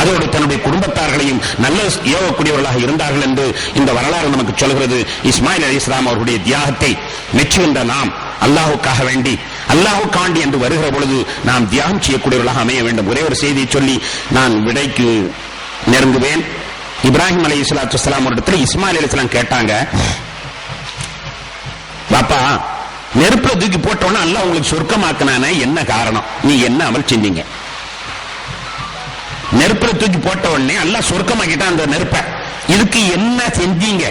அதோடு தன்னுடைய குடும்பத்தார்களையும் நல்ல ஏவக்கூடியவர்களாக இருந்தார்கள் என்று இந்த வரலாறு நமக்கு சொல்கிறது. இஸ்மாயில் அலைஹிஸ்ஸலாம் அவர்களுடைய தியாகத்தை மெச்சுகின்ற நாம் அல்லாஹ்வுக்காக வேண்டி, அல்லாஹ்வுக்காண்டி என்று வருகிற பொழுது நாம் தியாகம் செய்யக்கூடியவர்களாக அமைய வேண்டும். ஒரே ஒரு செய்தியை சொல்லி நான் விடைக்கு நெருங்குவேன். இப்ராஹிம் அலைஹிஸ்ஸலாத்து வஸ்ஸலாம் இடத்துல இஸ்மாயில் அலைஹிஸ்ஸலாம் கேட்டாங்க, பாப்பா நெருப்புல தூக்கி போட்டோன்னா அல்லாஹ் உங்களுக்கு சொர்க்கமாக்குனானே, என்ன காரணம், நீ என்ன அமல் செஞ்சீங்க? நெருப்புல தூக்கி போட்ட உடனே அல்லாஹ் சொர்க்கமாக்கிட்டான் அந்த நெருப்பை, இதுக்கு என்ன செஞ்சீங்க,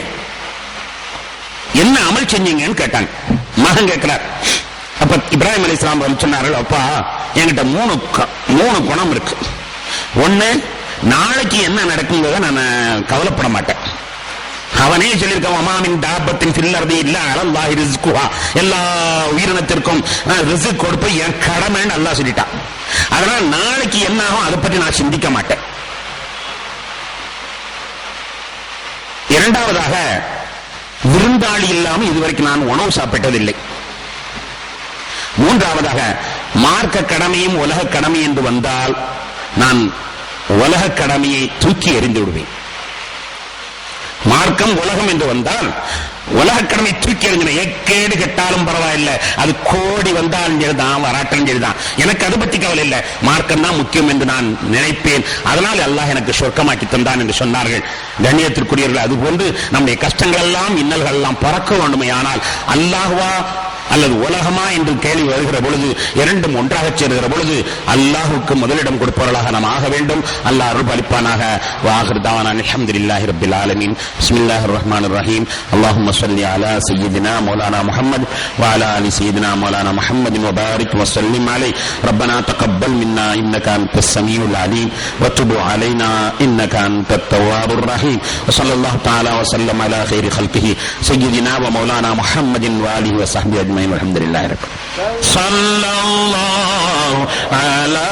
என்ன அமல் செஞ்சீங்கன்னு கேட்டாங்க. மகன் கேட்கிறார். அப்ப இப்ராஹிம் அலைஹிஸ்ஸலாம் சொன்னார்கள், அப்பா என்கிட்ட மூணு குணம் இருக்கு. ஒண்ணு, நாளைக்கு என்ன நடக்குங்கிறத நான் கவலைப்பட மாட்டேன். அவனே சொல்லியிருக்கான், எல்லா உயிரினத்திற்கும் ரிஸ்க் கொடுப்ப என் கடமைன்னு அல்லாஹ் சொல்லிட்டான். அதனால நாளைக்கு என்ன ஆகும் அதை பற்றி நான் சிந்திக்க மாட்டேன். இரண்டாவதாக, விருந்தாளி இல்லாமல் இதுவரைக்கும் நான் உணவு சாப்பிட்டதில்லை. மூன்றாவதாக, மார்க்க கடமையும் உலக கடமை என்று வந்தால் நான் உலக கடமையை தூக்கி எறிந்து விடுவேன். மார்க்கம் உலகம் என்று வந்தால் உலக கடமை தூக்கி எறிஞ்சின, எக்கேடு கெட்டாலும் பரவாயில்லை, அது கோடி வந்தாலும் சரிதான், வராட்டம் சரிதான், எனக்கு அது பற்றி கவலை இல்லை, மார்க்கம் தான் முக்கியம் என்று நான் நினைப்பேன். அதனால் அல்லாஹ் எனக்கு சொர்க்கமாக்கி தந்தான் என்று சொன்னார்கள். கண்ணியத்திற்குரியவர்கள், அதுபோன்று நம்முடைய கஷ்டங்கள் எல்லாம் இன்னல்கள் எல்லாம் பறக்க வேண்டுமே ஆனால் அல்லாஹ்வா அல்லது உலகமா என்று கேள்வி வருகிற பொழுது இரண்டும் ஒன்றாக சேருகிற பொழுது அல்லாஹுக்கு முதலிடம் கொடுப்பவர்களாக நாம் ஆக வேண்டும். அல்லாஹ் அருள் பாலிப்பானாக. வாஹிர் தவானா அல்ஹம்துலில்லாஹி ரப்பில் ஆலமீன். பிஸ்மில்லாஹிர் ரஹ்மானிர் ரஹீம். அல்லாஹும்ம ஸல்லி அலா சய்யிதினா மௌலானா முஹம்மத் வ அலா ஆலி சய்யிதினா மௌலானா முஹம்மதின் வ பாரிக் வ ஸல்லிம் அலைஹி. ரப்பனா தகப்பல் மின்னா இன்னக அன்தஸ் ஸமீஉல் அலீம் வ துப் அலைனா இன்னக அன்தத் தவ்வாபுர் ரஹீம். வ ஸல்லல்லாஹு தஆலா வ ஸல்லம் அலா கைரி خلقஹி சய்யிதினா வ மௌலானா முஹம்மதின் வ ஆலிஹி வ ஸஹ்பிஹி அஜ்மஈன். அல்ஹம்துலில்லாஹி ரப்பில் ஆலமீன். ஸல்லல்லாஹு அலா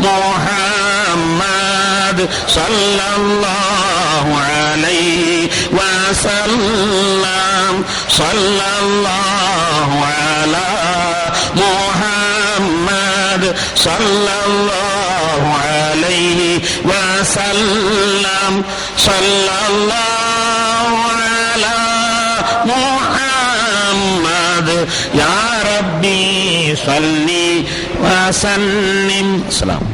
முஹம்மத் ஸல்லல்லாஹு அலைஹி வ ஸல்லம். ஸல்லல்லாஹு அலா முஹம்மத் ஸல்லல்லாஹு அலைஹி வ ஸல்லம். ஸல்லல்லாஹு அலா முஹம்மத் யா ரப்பி ஸல்லி வ ஸல்லிம். ஸலாம்.